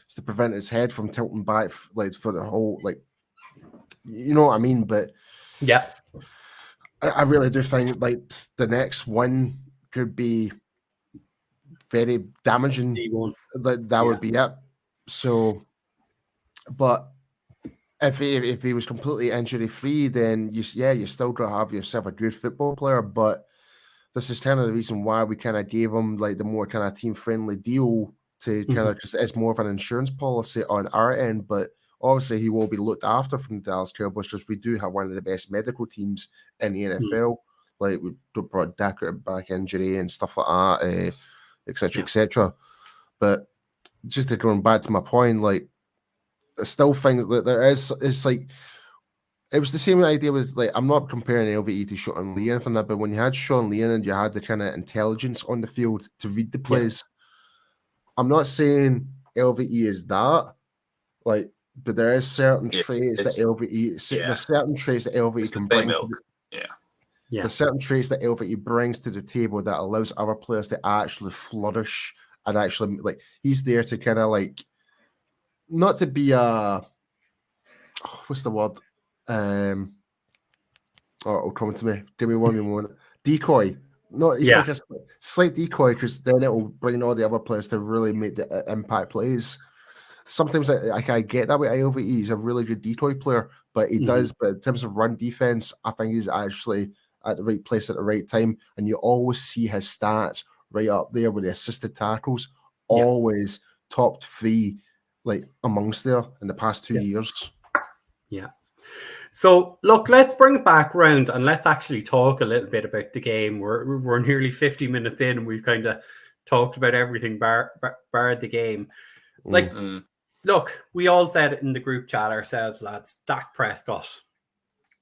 [SPEAKER 2] It's to prevent his head from tilting back, like for the whole, like, you know what I mean? But
[SPEAKER 1] yeah,
[SPEAKER 2] I really do think like the next one could be very damaging. That would be it. So, but if he was completely injury free, then you still got to have yourself a good football player. But this is kind of the reason why we kind of gave him like the more kind of team friendly deal to kind of, because it's more of an insurance policy on our end. But obviously, he will be looked after from the Dallas Cowboys, because we do have one of the best medical teams in the NFL. Like we brought Dak out of back injury and stuff like that, etc., etc. But just to going back to my point, like, I still think that there is, it's like, it was the same idea with, like, I'm not comparing LVE to Sean Lee or anything like that, but when you had Sean Lee and you had the kind of intelligence on the field to read the plays, I'm not saying LVE is that, like, but there is certain traits that LVE, there's certain traits that LVE can bring to there's certain traits that LVE brings to the table that allows other players to actually flourish and actually, like, he's there to kind of, like, not to be what's the word? It'll come to me. Give me one moment. Decoy. No, he's like a slight decoy, because then it'll bring all the other players to really make the impact plays. Sometimes I get that with LVE. He's a really good decoy player, but he does. But in terms of run defense, I think he's actually at the right place at the right time. And you always see his stats right up there with the assisted tackles, always top 3, like amongst there in the past 2 years.
[SPEAKER 1] Yeah. So look, let's bring it back round and let's actually talk a little bit about the game. We're nearly 50 minutes in and we've kind of talked about everything bar the game. Like, look, we all said it in the group chat ourselves, lads. Dak Prescott,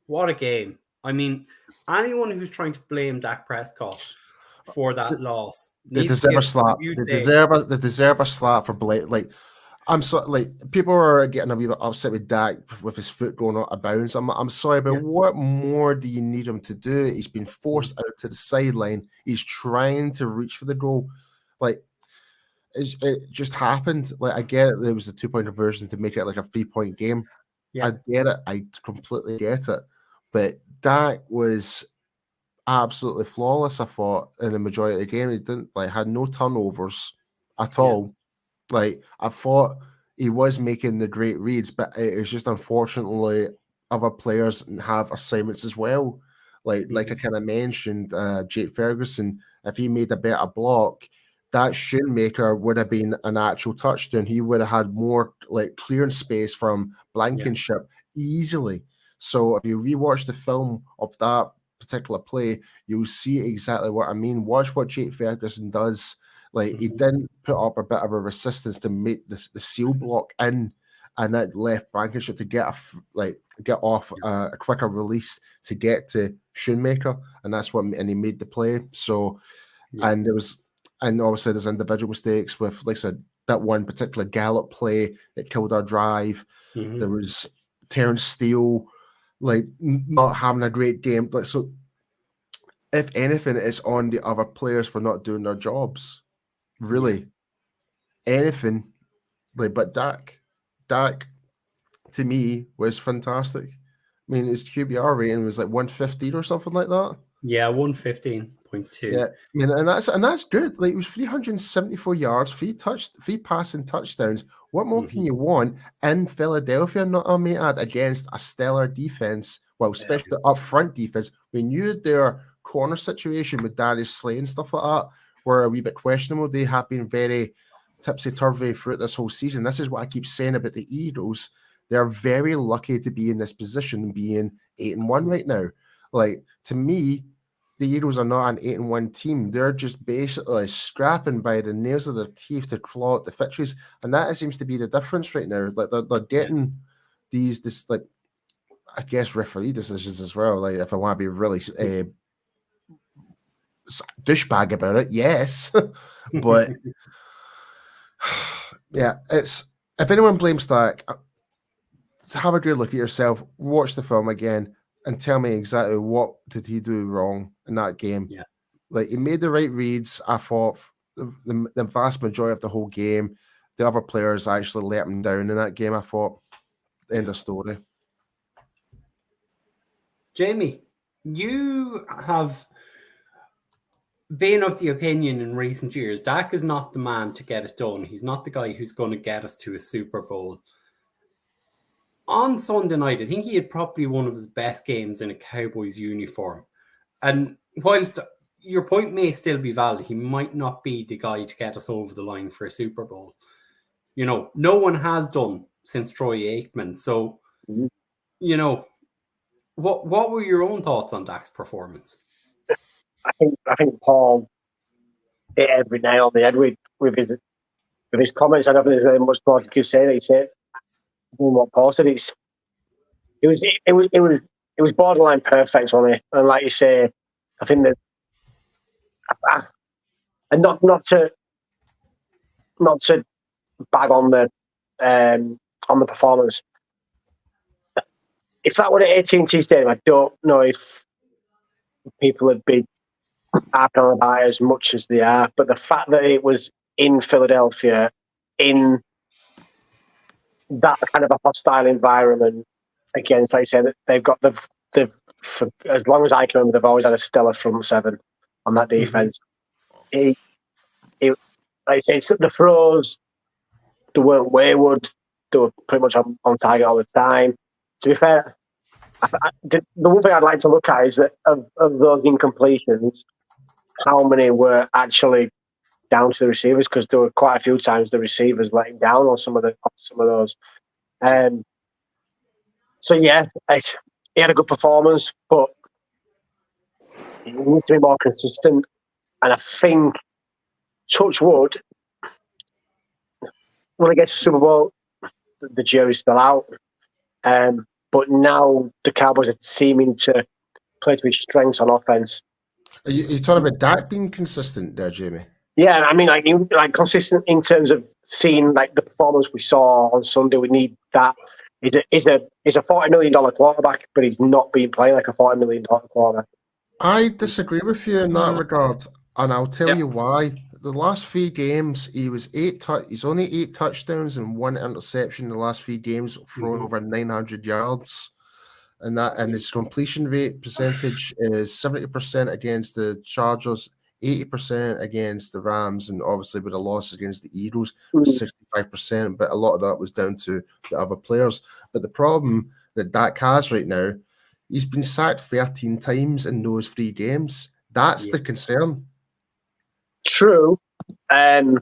[SPEAKER 1] what a game! I mean, anyone who's trying to blame Dak Prescott for that loss,
[SPEAKER 2] they deserve a slap. They deserve a slap for blame. Like, I'm sorry, like, people are getting a wee bit upset with Dak with his foot going out of bounds. I'm sorry, but what more do you need him to do? He's been forced out to the sideline. He's trying to reach for the goal. Like, it just happened. Like, I get it. There was a 2-point conversion to make it like a 3-point game. I get it. I completely get it. But Dak was absolutely flawless, I thought, in the majority of the game. He didn't, like, had no turnovers at all. Like, I thought he was making the great reads, but it's just unfortunately other players have assignments as well. Like I kind of mentioned, Jake Ferguson, if he made a better block, that Shoemaker would have been an actual touchdown. He would have had more like clearance space from Blankenship easily. So if you rewatch the film of that particular play, you'll see exactly what I mean. Watch what Jake Ferguson does. Like he didn't put up a bit of a resistance to make the seal block in, and that left Blankenship to get off a quicker release to get to Shoemaker, and that's what he made the play. So, and obviously there's individual mistakes with, like I said, that one particular Gallup play that killed our drive. There was Terrence Steele, like not having a great game. Like, so, if anything, it's on the other players for not doing their jobs. Really, anything. Like, but Dak, to me, was fantastic. I mean, his QBR rating was like 115 or something like that.
[SPEAKER 1] Yeah, 115.2.
[SPEAKER 2] Yeah, I mean, and that's good. Like, it was 374 yards, three passing touchdowns. What more can you want in Philadelphia? Not I may add, against a stellar defense. Well, especially up front defense. We knew their corner situation with Darius Slay and stuff like that were a wee bit questionable. They have been very tipsy-turvy throughout this whole season. This is what I keep saying about the Eagles. They're very lucky to be in this position, being 8-1 right now. Like, to me, the Eagles are not an 8-1 team. They're just basically scrapping by the nails of their teeth to claw at the victories, and that seems to be the difference right now. Like, they're getting these like, I guess, referee decisions as well. Like, if I want to be really douchebag about it, yes, but yeah, it's, if anyone blames Dak, have a good look at yourself, watch the film again, and tell me exactly what did he do wrong in that game.
[SPEAKER 1] Yeah,
[SPEAKER 2] like, he made the right reads. I thought the vast majority of the whole game, the other players actually let him down in that game. I thought, end of story.
[SPEAKER 1] Jamie, you have been of the opinion in recent years, Dak is not the man to get it done. He's not the guy who's going to get us to a Super Bowl. On Sunday night, I think he had probably one of his best games in a Cowboys uniform. And whilst your point may still be valid, he might not be the guy to get us over the line for a Super Bowl. You know, no one has done since Troy Aikman. So, you know, what were your own thoughts on Dak's performance?
[SPEAKER 4] I think Paul hit every nail on the head with his comments. I don't think there's very much more to say. He said what Paul said. It was borderline perfect on it, and like you say, I think that, and not to bag on the performance. If that were at AT&T Stadium, I don't know if people would be harping on about it as much as they are. But the fact that it was in Philadelphia, in that kind of a hostile environment, against, like I said, they've got for as long as I can remember, they've always had a stellar front seven on that defense. Like I said, the throws, they weren't wayward. They were pretty much on target all the time. To be fair, the one thing I'd like to look at is that of those incompletions, how many were actually down to the receivers, because there were quite a few times the receivers letting down on some of those. So yeah, he had a good performance, but he needs to be more consistent. And I think, touch wood, when he gets to Super Bowl, the jury's still out. But now the Cowboys are seeming to play to his strengths on offense.
[SPEAKER 2] Are you talking about Dak being consistent there, Jamie?
[SPEAKER 4] Yeah, I mean, like consistent in terms of seeing like the performance we saw on Sunday. We need that. He's a $40 million quarterback, but he's not been playing like a $40 million quarterback.
[SPEAKER 2] I disagree with you in that regard, and I'll tell you why. The last 3 games, he's only 8 touchdowns and 1 interception in the last 3 games, thrown over 900 yards. And his completion rate percentage is 70% against the Chargers, 80% against the Rams, and obviously with a loss against the Eagles, was 65%. But a lot of that was down to the other players. But the problem that Dak has right now, he's been sacked 13 times in those 3 games. That's the concern.
[SPEAKER 4] True. But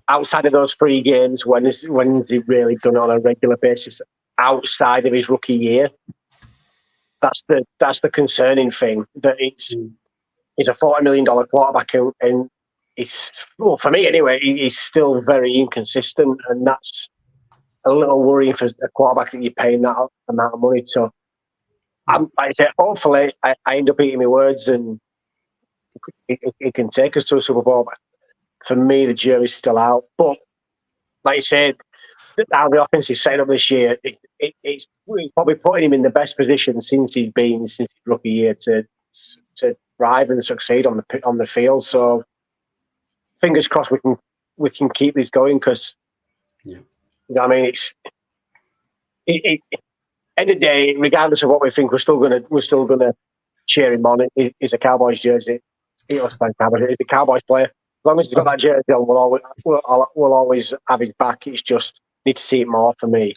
[SPEAKER 4] outside of those 3 games, when has he really done it on a regular basis outside of his rookie year? That's the concerning thing. That he's a $40 million quarterback, and for me anyway, he's still very inconsistent, and that's a little worrying for a quarterback that you're paying that amount of money. So, like I said, hopefully I end up eating my words and it can take us to a Super Bowl. But for me, the jury's still out. But like I said, how the offense is set up this year, it's probably putting him in the best position since his rookie year to thrive and succeed on the field. So fingers crossed we can keep this going, because you know what I mean, end of the day, regardless of what we think, we're still gonna cheer him on. He's a Cowboys jersey. He's a Cowboys player. As long as he's got that jersey on, we'll always have his back. It's just need to see it more for me.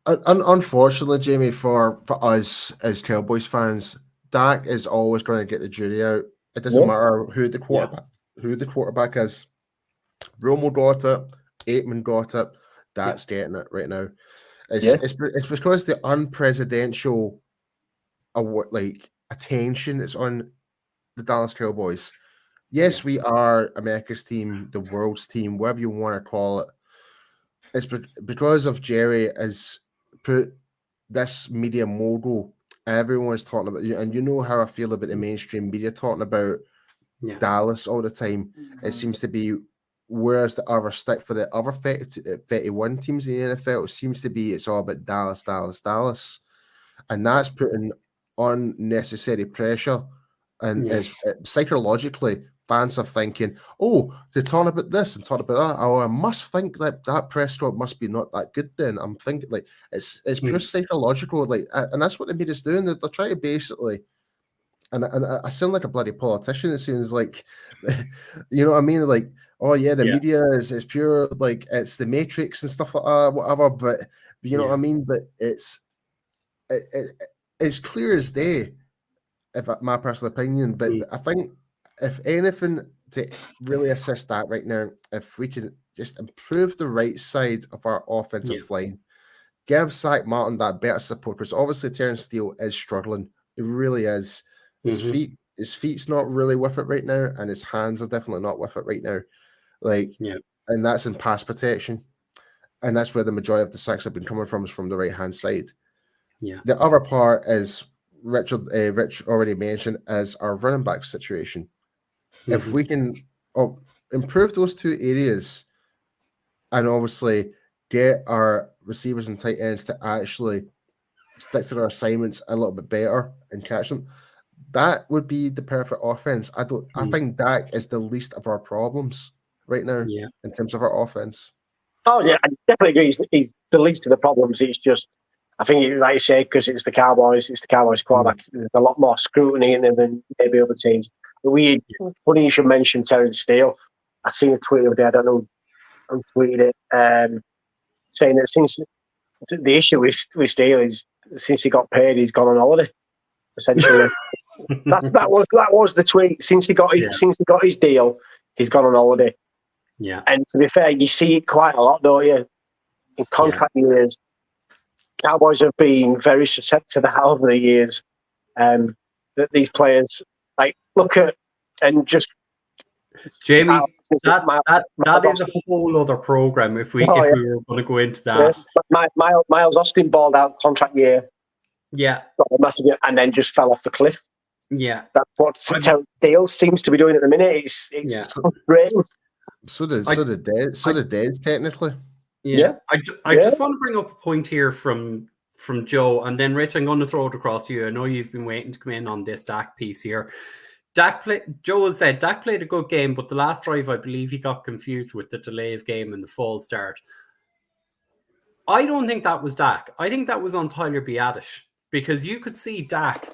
[SPEAKER 2] Unfortunately, Jamie, for us as Cowboys fans, Dak is always going to get the jury out. It doesn't matter who the quarterback is. Romo got it, Aikman got it. Dak's getting it right now. It's because the unpresidential attention is on the Dallas Cowboys. Yes, we are America's team, the world's team, whatever you want to call it. It's because of Jerry has put this media mogul. Everyone's talking about you, and you know how I feel about the mainstream media talking about Dallas all the time. It seems to be, whereas the other stick for the other 31 teams in the NFL, it seems to be it's all about Dallas, Dallas, Dallas, and that's putting unnecessary pressure. And it's psychologically, fans are thinking, oh, they're talking about this and talking about that. Oh, I must think that Prescott must be not that good then. I'm thinking it's just psychological, and that's what the media's doing. They're trying to basically, and I sound like a bloody politician. It seems like, you know what I mean? Like, oh yeah, the media is pure, like it's the Matrix and stuff like that, whatever. But you know what I mean? But it's clear as day, my personal opinion. But I think, if anything, to really assist that right now, if we can just improve the right side of our offensive line, give Zach Martin that better support, because obviously Terrence Steele is struggling. It really is. His feet's not really with it right now, and his hands are definitely not with it right now. And that's in pass protection, and that's where the majority of the sacks have been coming from, is from the right hand side. The other part is Rich already mentioned, is our running back situation. If we can improve those 2 areas, and obviously get our receivers and tight ends to actually stick to their assignments a little bit better and catch them, that would be the perfect offense. I think Dak is the least of our problems right now in terms of our offense.
[SPEAKER 4] Oh yeah, I definitely agree. He's the least of the problems. It's just, I think, like you say, because it's the Cowboys quarterback. There's a lot more scrutiny in them than maybe other teams. But funny you should mention Terrence Steele. I seen a tweet the other day, I don't know who tweeted it, saying that since the issue with Steele is, since he got paid, he's gone on holiday. Essentially, that was the tweet. Since he got his deal, he's gone on holiday. Yeah, and to be fair, you see it quite a lot, don't you? In contract years, Cowboys have been very susceptible over the years. That these players look at and just
[SPEAKER 1] Jamie, that is a whole other program. If we were going to go into that,
[SPEAKER 4] Miles Austin balled out contract year.
[SPEAKER 1] Yeah,
[SPEAKER 4] and then just fell off the cliff.
[SPEAKER 1] Yeah,
[SPEAKER 4] that's what Terrence Steele seems to be doing at the minute. It's great.
[SPEAKER 2] So did Dez technically.
[SPEAKER 1] Yeah. I just want to bring up a point here from Joe, and then Rich, I'm going to throw it across to you. I know you've been waiting to come in on this Dak piece here. Joe has said Dak played a good game, but the last drive, I believe he got confused with the delay of game and the false start. I don't think that was Dak. I think that was on Tyler Biadasz, because you could see Dak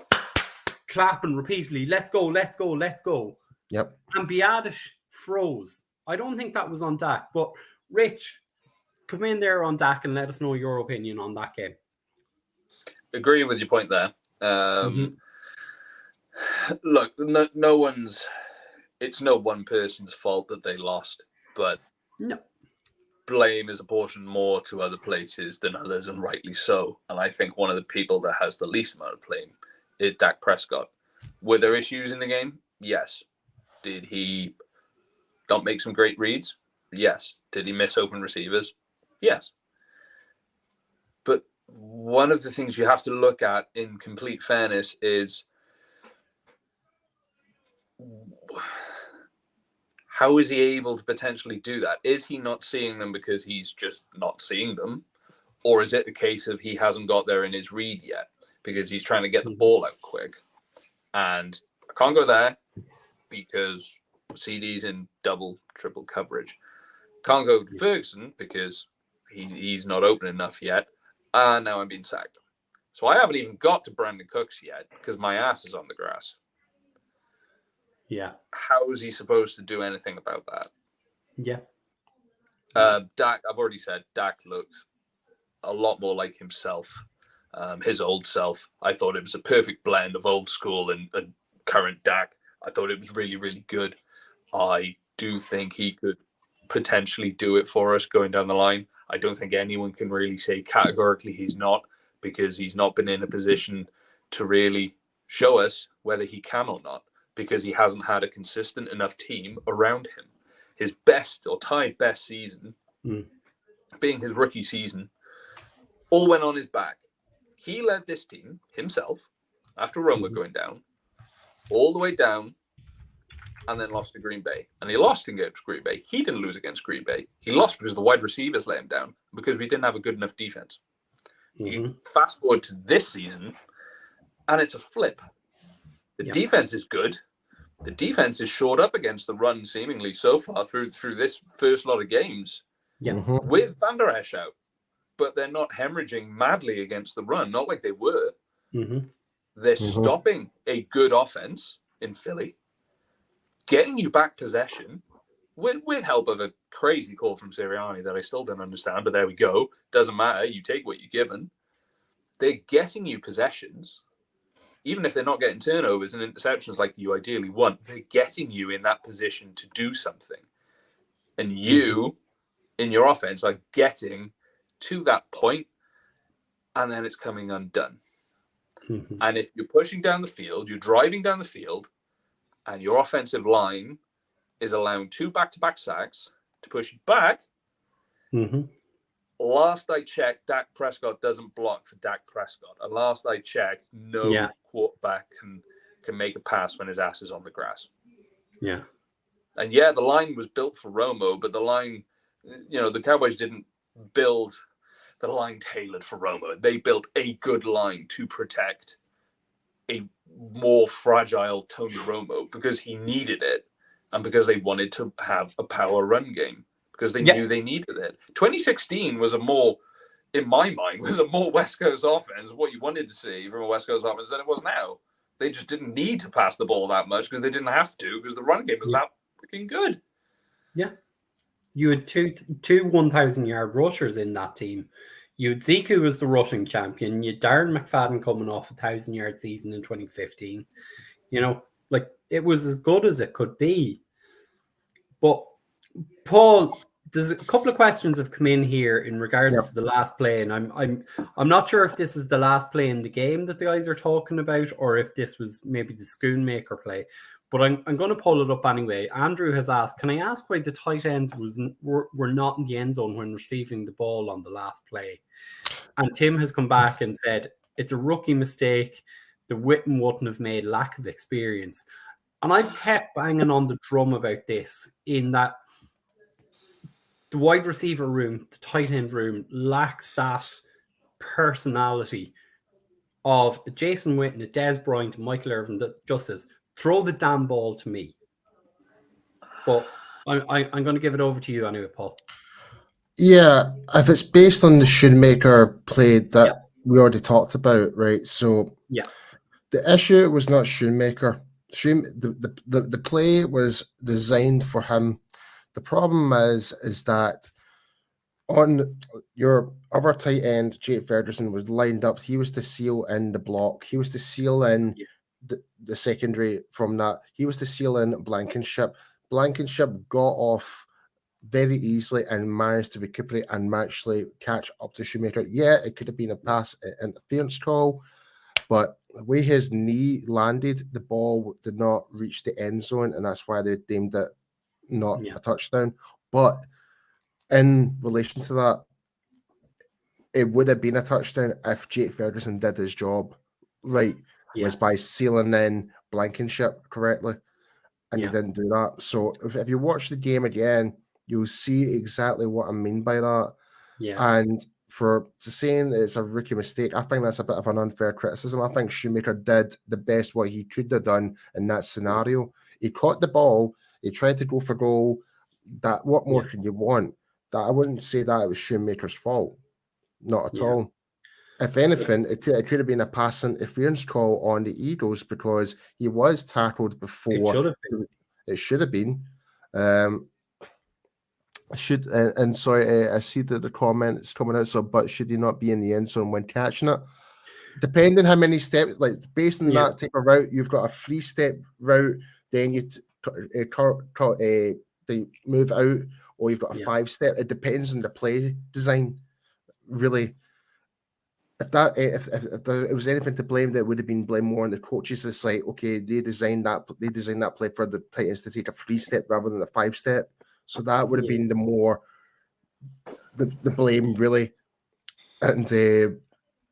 [SPEAKER 1] clapping repeatedly, let's go, let's go, let's go.
[SPEAKER 2] Yep.
[SPEAKER 1] And Biadish froze. I don't think that was on Dak, but Rich, come in there on Dak and let us know your opinion on that game.
[SPEAKER 3] Agreeing with your point there. Look, no one's. It's no one person's fault that they lost, but
[SPEAKER 1] no.
[SPEAKER 3] Blame is apportioned more to other places than others, and rightly so. And I think one of the people that has the least amount of blame is Dak Prescott. Were there issues in the game? Yes. Did he not make some great reads? Yes. Did he miss open receivers? Yes. But one of the things you have to look at in complete fairness is how is he able to potentially do that? Is he not seeing them because he's just not seeing them? Or is it a case of he hasn't got there in his read yet because he's trying to get the ball out quick? And I can't go there because CD's in double, triple coverage. Can't go to Ferguson because he's not open enough yet. And now I'm being sacked. So I haven't even got to Brandon Cooks yet because my ass is on the grass.
[SPEAKER 1] Yeah.
[SPEAKER 3] How is he supposed to do anything about that?
[SPEAKER 1] Yeah.
[SPEAKER 3] Dak, I've already said, Dak looked a lot more like himself, his old self. I thought it was a perfect blend of old school and current Dak. I thought it was really, really good. I do think he could potentially do it for us going down the line. I don't think anyone can really say categorically he's not, because he's not been in a position to really show us whether he can or not, because he hasn't had a consistent enough team around him. His best or tied best season, being his rookie season, all went on his back. He led this team himself after Roma going down, all the way down, and then lost to Green Bay. And he lost against Green Bay. He didn't lose against Green Bay. He lost because the wide receivers let him down, because we didn't have a good enough defense. You fast forward to this season, and it's a flip. The defense is good. The defense is shored up against the run seemingly so far through this first lot of games with Van Der Esch out. But they're not hemorrhaging madly against the run, not like they were. They're stopping a good offense in Philly, getting you back possession with help of a crazy call from Sirianni that I still don't understand, but there we go. Doesn't matter. You take what you're given. They're getting you possessions. Even if they're not getting turnovers and interceptions like you ideally want, they're getting you in that position to do something. And you, in your offense, are getting to that point, and then it's coming undone. And if you're pushing down the field, you're driving down the field, and your offensive line is allowing 2 back-to-back sacks to push you back, last I checked, Dak Prescott doesn't block for Dak Prescott. And last I checked, no quarterback can make a pass when his ass is on the grass.
[SPEAKER 1] Yeah.
[SPEAKER 3] And yeah, the line was built for Romo, but the line, the Cowboys didn't build the line tailored for Romo. They built a good line to protect a more fragile Tony Romo because he needed it and because they wanted to have a power run game. Because they knew they needed it. 2016 was in my mind, was a more West Coast offense, what you wanted to see from a West Coast offense than it was now. They just didn't need to pass the ball that much because they didn't have to, because the run game was that freaking good.
[SPEAKER 1] Yeah. You had two 1,000-yard rushers in that team. You had Zeke, who was the rushing champion. You had Darren McFadden coming off a 1,000-yard season in 2015. It was as good as it could be. But Paul, there's a couple of questions have come in here in regards to the last play, and I'm not sure if this is the last play in the game that the guys are talking about, or if this was maybe the Schoonmaker play. But I'm going to pull it up anyway. Andrew has asked, can I ask why the tight ends were not in the end zone when receiving the ball on the last play? And Tim has come back and said, it's a rookie mistake. The Witten wouldn't have made, lack of experience. And I've kept banging on the drum about this, in that the wide receiver room, the tight end room, lacks that personality of Jason Witten, Des Bryant, Michael Irvin that just says, throw the damn ball to me. But I'm going to give it over to you anyway, Paul.
[SPEAKER 2] Yeah, if it's based on the Schoonmaker play that we already talked about, right? So The issue was not Shoemaker. The play was designed for him. The problem is that on your other tight end, Jake Ferguson was lined up. He was to seal in the block. He was to seal in the secondary from that. He was to seal in Blankenship. Blankenship got off very easily and managed to recuperate and actually catch up to Shoemaker. Yeah, it could have been a pass interference call, but the way his knee landed, the ball did not reach the end zone, and that's why they deemed it not a touchdown. But in relation to that, it would have been a touchdown if Jake Ferguson did his job right, was by sealing in Blankenship correctly, and he didn't do that. So if you watch the game again, you'll see exactly what I mean by that.
[SPEAKER 1] Yeah.
[SPEAKER 2] And for saying that it's a rookie mistake, I think that's a bit of an unfair criticism. I think Shoemaker did the best what he could have done in that scenario. He caught the ball, he tried to go for goal. That what more can you want? That I wouldn't say that it was Shoemaker's fault. Not at all. If anything, it could have been a pass interference call on the Eagles because he was tackled before. It should have been. Sorry, I see that the comment is coming out. So, but should he not be in the end zone when catching it? Depending how many steps, like based on that type of route, you've got a 3-step route, then you they move out, or you've got a 5-step. It depends on the play design, really. If there was anything to blame, that would have been blamed more on the coaches. It's like, okay, they designed that play for the Titans to take a 3-step rather than a 5-step. So that would have been the more the blame, really. And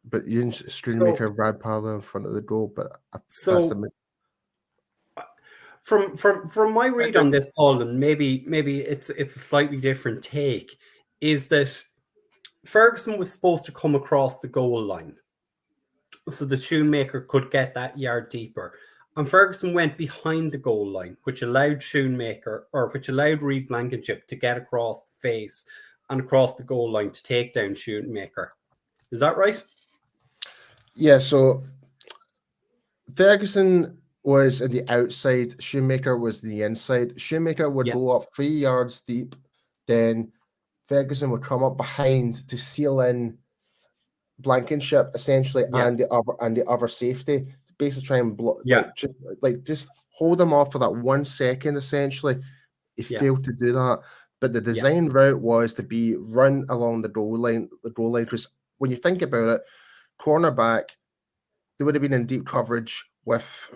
[SPEAKER 2] but Schoonmaker ran parallel in front of the goal. But
[SPEAKER 1] from my read on this, Paul, and maybe it's a slightly different take, is that Ferguson was supposed to come across the goal line so the Schoonmaker could get that yard deeper. And Ferguson went behind the goal line, which allowed Reed Blankenship to get across the face and across the goal line to take down Schoonmaker. Is that right?
[SPEAKER 2] Yeah, so Ferguson was in the outside, Schoonmaker was the inside. Schoonmaker would go up 3 yards deep, then Ferguson would come up behind to seal in Blankenship essentially and the other safety. Basically try and block, just hold them off for that 1 second. Essentially, he failed to do that. But the design route was to be run along the goal line. Because when you think about it, cornerback, they would have been in deep coverage with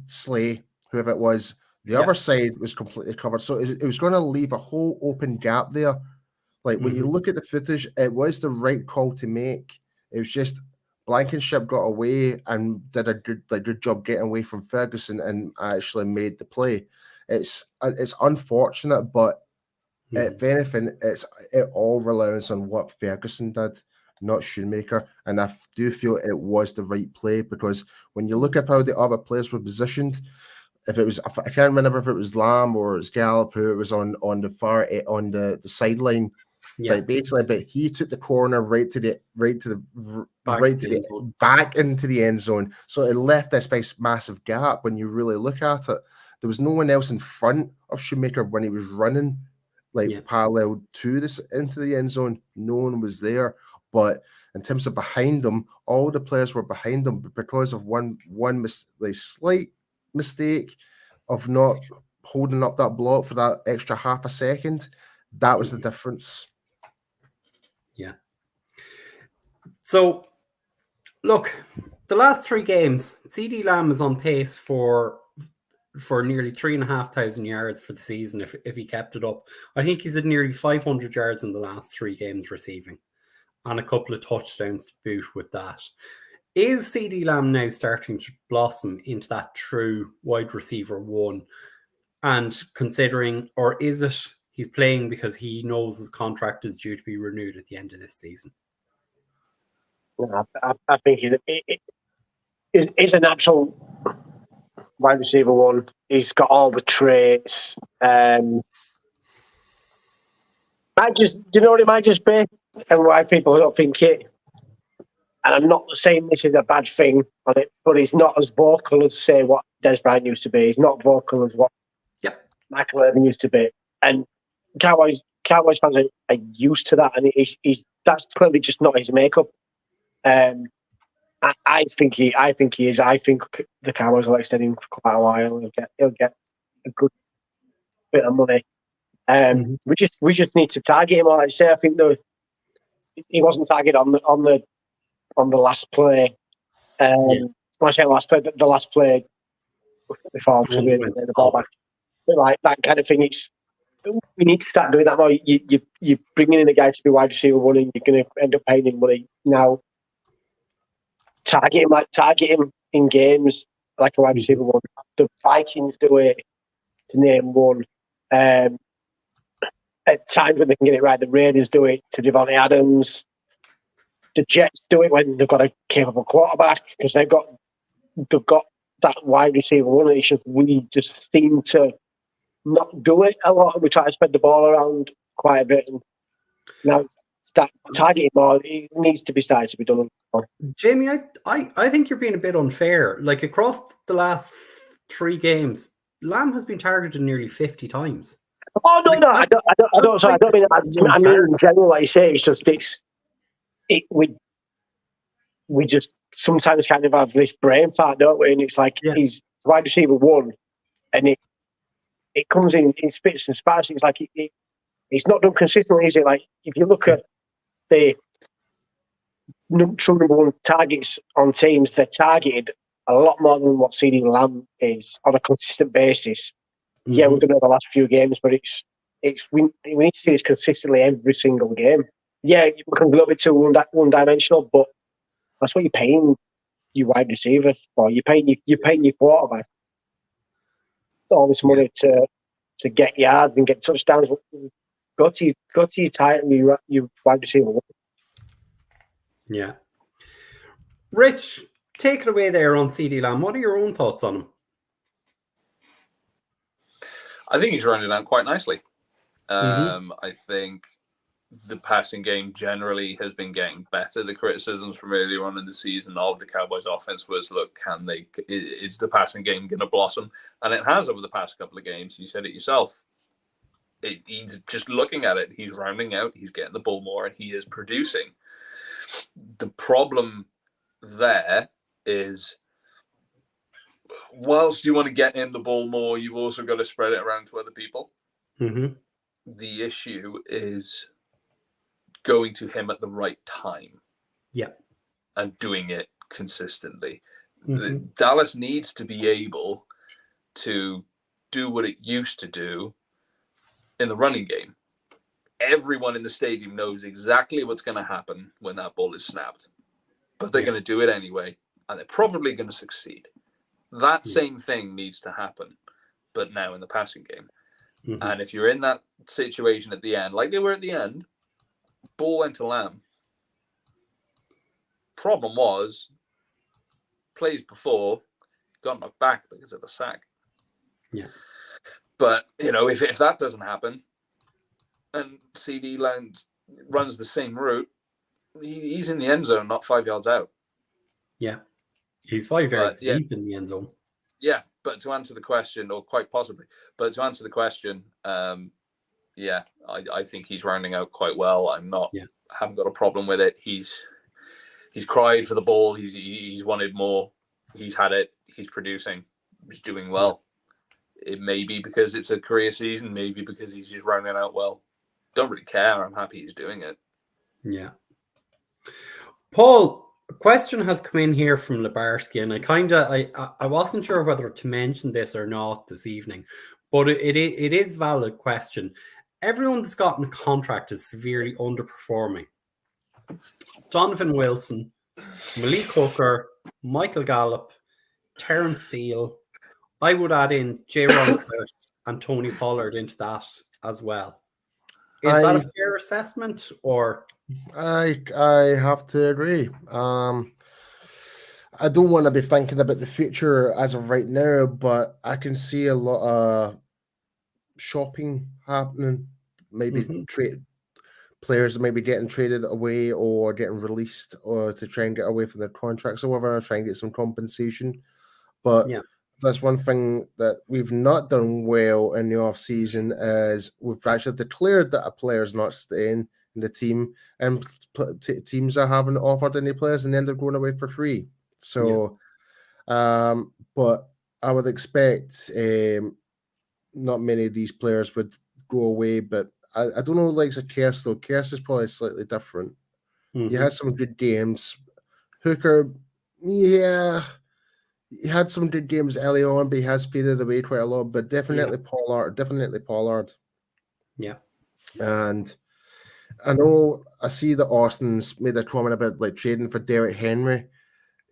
[SPEAKER 2] Slay, whoever it was. The other side was completely covered, so it was going to leave a whole open gap there. Like when you look at the footage, it was the right call to make. It was just Blankenship got away and did a good job getting away from Ferguson and actually made the play. It's unfortunate, but if anything, it all relies on what Ferguson did, not Schoonmaker. And I do feel it was the right play because when you look at how the other players were positioned, I can't remember if it was Lamb or it was Gallup who it was on the far on the sideline. Like basically, but he took the corner back into the end zone. So it left this massive gap when you really look at it. There was no one else in front of Shoemaker when he was running parallel to this into the end zone. No one was there. But in terms of behind them, all the players were behind them because of one slight mistake of not holding up that block for that extra half a second. That was the difference.
[SPEAKER 1] Yeah. So, look, the last 3 games, CD Lamb is on pace for nearly 3,500 yards for the season if he kept it up. I think he's at nearly 500 yards in the last 3 games receiving, and a couple of touchdowns to boot with that. Is CD Lamb now starting to blossom into that true wide receiver 1? And considering, or is it he's playing because he knows his contract is due to be renewed at the end of this season?
[SPEAKER 4] I think he's a natural wide receiver 1. He's got all the traits. Do you know what it might just be? And why people don't think it? and I'm not saying this is a bad thing on it, but he's not as vocal as, say, what Des Bryant used to be. He's not vocal as what Michael Irvin used to be. And Cowboys fans are used to that, and that's clearly just not his makeup. I think he is. I think the Cowboys will extend him for quite a while. He'll get a good bit of money. We just need to target him. Like I say, I think he wasn't targeted on the last play. When I say last play, the last play before the ball back, like that kind of thing. We need to start doing that more. You're bringing in a guy to be wide receiver one, and you're going to end up paying him money now. Target him in games like a wide receiver one. The Vikings do it, to name one. At times when they can get it right, the Raiders do it to Devontae Adams. The Jets do it when they've got a capable quarterback because they've got that wide receiver one. It's just we just seem to not do it a lot, and we try to spread the ball around quite a bit. And now start targeting more. It needs to be started to be done.
[SPEAKER 1] Jamie, I think you're being a bit unfair. Like across the last 3 games, Lamb has been targeted nearly 50 times.
[SPEAKER 4] Oh no, I don't mean that. I mean in general, like you say, it's just we just sometimes kind of have this brain fart, don't we? And it's like he's wide receiver one, and it comes in spits and spats. It's like it's not done consistently, is it? Like if you look at the number one targets on teams, they're targeted a lot more than what CD Lamb is on a consistent basis. Yeah, we're going to have the last few games, but we need to see this consistently every single game. Yeah, it becomes a little bit too one-dimensional, but that's what you're paying your wide receiver for. You're paying your quarterback all this money to get yards and get touchdowns. Go to your tight and your wide receiver.
[SPEAKER 1] Yeah. Rich, take it away there on CD Lamb. What are your own thoughts on him?
[SPEAKER 3] I think he's running down quite nicely. I think the passing game generally has been getting better. The criticisms from earlier on in the season of the Cowboys offense was, look, is the passing game going to blossom? And it has over the past couple of games. You said it yourself. He's just looking at it. He's rounding out. He's getting the ball more, and he is producing. The problem there is, whilst you want to get him the ball more, you've also got to spread it around to other people. The issue is going to him at the right time. And doing it consistently. Dallas needs to be able to do what it used to do in the running game. Everyone in the stadium knows exactly what's going to happen when that ball is snapped. But they're going to do it anyway, and they're probably going to succeed. That same thing needs to happen, but now in the passing game. And if you're in that situation at the end, like they were at the end, ball went to Lamb. Problem was, plays before, got knocked back because of a sack. But, if that doesn't happen, and CD runs the same route, he's in the end zone, not 5 yards out.
[SPEAKER 1] He's 5 yards deep in the end zone.
[SPEAKER 3] But to answer the question, or quite possibly, but to answer the question, I think he's rounding out quite well. Haven't got a problem with it. He's cried for the ball. He's wanted more. He's had it. He's producing. He's doing well. It may be because it's a career season, maybe because he's just rounding out well. Don't really care. I'm happy he's doing it.
[SPEAKER 1] Paul, a question has come in here from Lebarsky, and I wasn't sure whether to mention this or not this evening, but it is a valid question. Everyone that's gotten a contract is severely underperforming. Donovan Wilson, Malik Hooker, Michael Gallup, Terrence Steele. I would add in J-Ron Curse and Tony Pollard into that as well. Is that a fair assessment, or?
[SPEAKER 2] I have to agree. I don't want to be thinking about the future as of right now, but I can see a lot of shopping happening. Maybe players that might be getting traded away or getting released or to try and get away from their contracts or whatever, try and get some compensation. But that's one thing that we've not done well in the off season is we've actually declared that a player is not staying in the team, and teams are haven't offered any players, and then they're going away for free. So, but I would expect not many of these players would go away, but I don't know, like Kerst, though. Kerst is probably slightly different. He had some good games. Hooker, he had some good games early on, but he has faded away quite a lot. But definitely Pollard.
[SPEAKER 1] Yeah.
[SPEAKER 2] And I know I see that Austin's made a comment about like trading for Derrick Henry.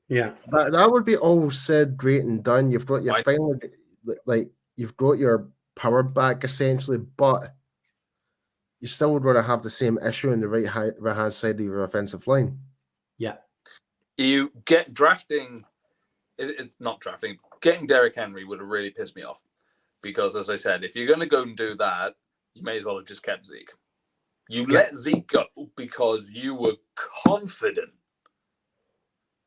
[SPEAKER 1] Yeah.
[SPEAKER 2] That would be all said, great and done. You've got your finally, like, you've got your power back essentially, but you still would rather have the same issue in the right hand side of your offensive line.
[SPEAKER 1] Yeah.
[SPEAKER 3] You get drafting. It's not drafting. Getting Derrick Henry would have really pissed me off because, as I said, if you're going to go and do that, you may as well have just kept Zeke. You let Zeke go because you were confident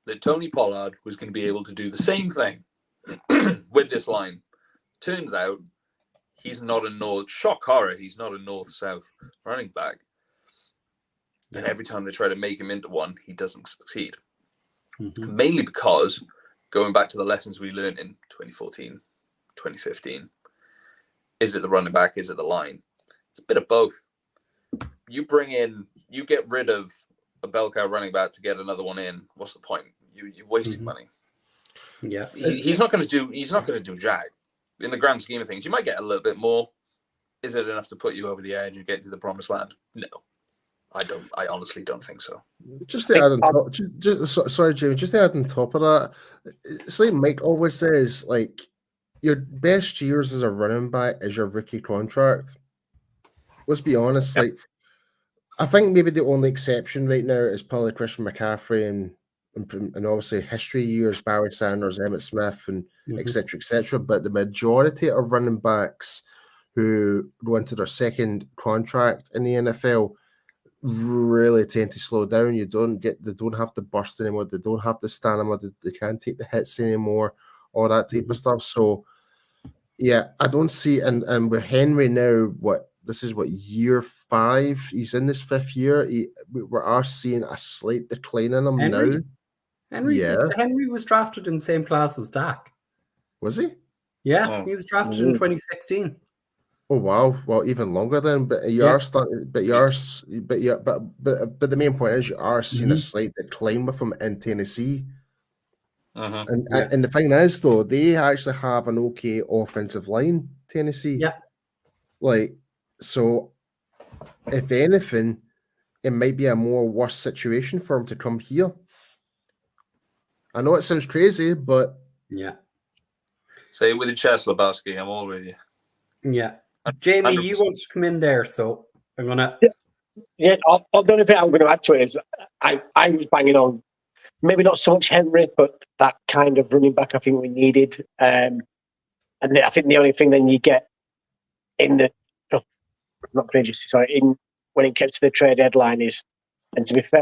[SPEAKER 3] that Tony Pollard was going to be able to do the same thing with this line. Turns out he's not a north, shock horror, he's not a north-south running back. And every time they try to make him into one, he doesn't succeed. Mainly because, going back to the lessons we learned in 2014, 2015, is it the running back, is it the line? It's a bit of both. You get rid of a bell cow running back to get another one in. What's the point? You're wasting money.
[SPEAKER 1] Yeah,
[SPEAKER 3] he's not going to do jack in the grand scheme of things. You might get a little bit more. Is it enough to put you over the edge and get to the promised land? No, I don't. I honestly don't think so.
[SPEAKER 2] Just to add on top, sorry, Jamie. Just to add on top of that, it's like Mike always says, like your best years as a running back is your rookie contract. Let's be honest. Like, I think maybe the only exception right now is probably Christian McCaffrey and obviously history years, Barry Sanders, Emmitt Smith, and et cetera, but the majority of running backs who go into their second contract in the NFL really tend to slow down. They don't have to burst anymore, they don't have to stand anymore, they can't take the hits anymore, all that type of stuff. So yeah, I don't see, and with Henry now, this is year 5, he's in his 5th year, we are seeing a slight decline in him now.
[SPEAKER 1] Henry was drafted in the same class as Dak.
[SPEAKER 2] Was he?
[SPEAKER 1] Yeah, he was drafted in 2016.
[SPEAKER 2] Oh wow! Well, even longer then. But the main point is you are seeing a slight decline with him in Tennessee. And the thing is, though, they actually have an okay offensive line. Tennessee.
[SPEAKER 1] Yeah.
[SPEAKER 2] Like, so, if anything, it might be a more worse situation for him to come here. I know it sounds crazy, but
[SPEAKER 3] say it with your chest, Lebowski. I'm all with you.
[SPEAKER 1] Yeah, Jamie, 100%. You want to come in there, so I'm gonna.
[SPEAKER 4] Yeah, the only bit I'm going to add to it is I was banging on, maybe not so much Henry, but that kind of running back I think we needed. And I think the only thing then you get in the when it gets to the trade deadline is, and to be fair,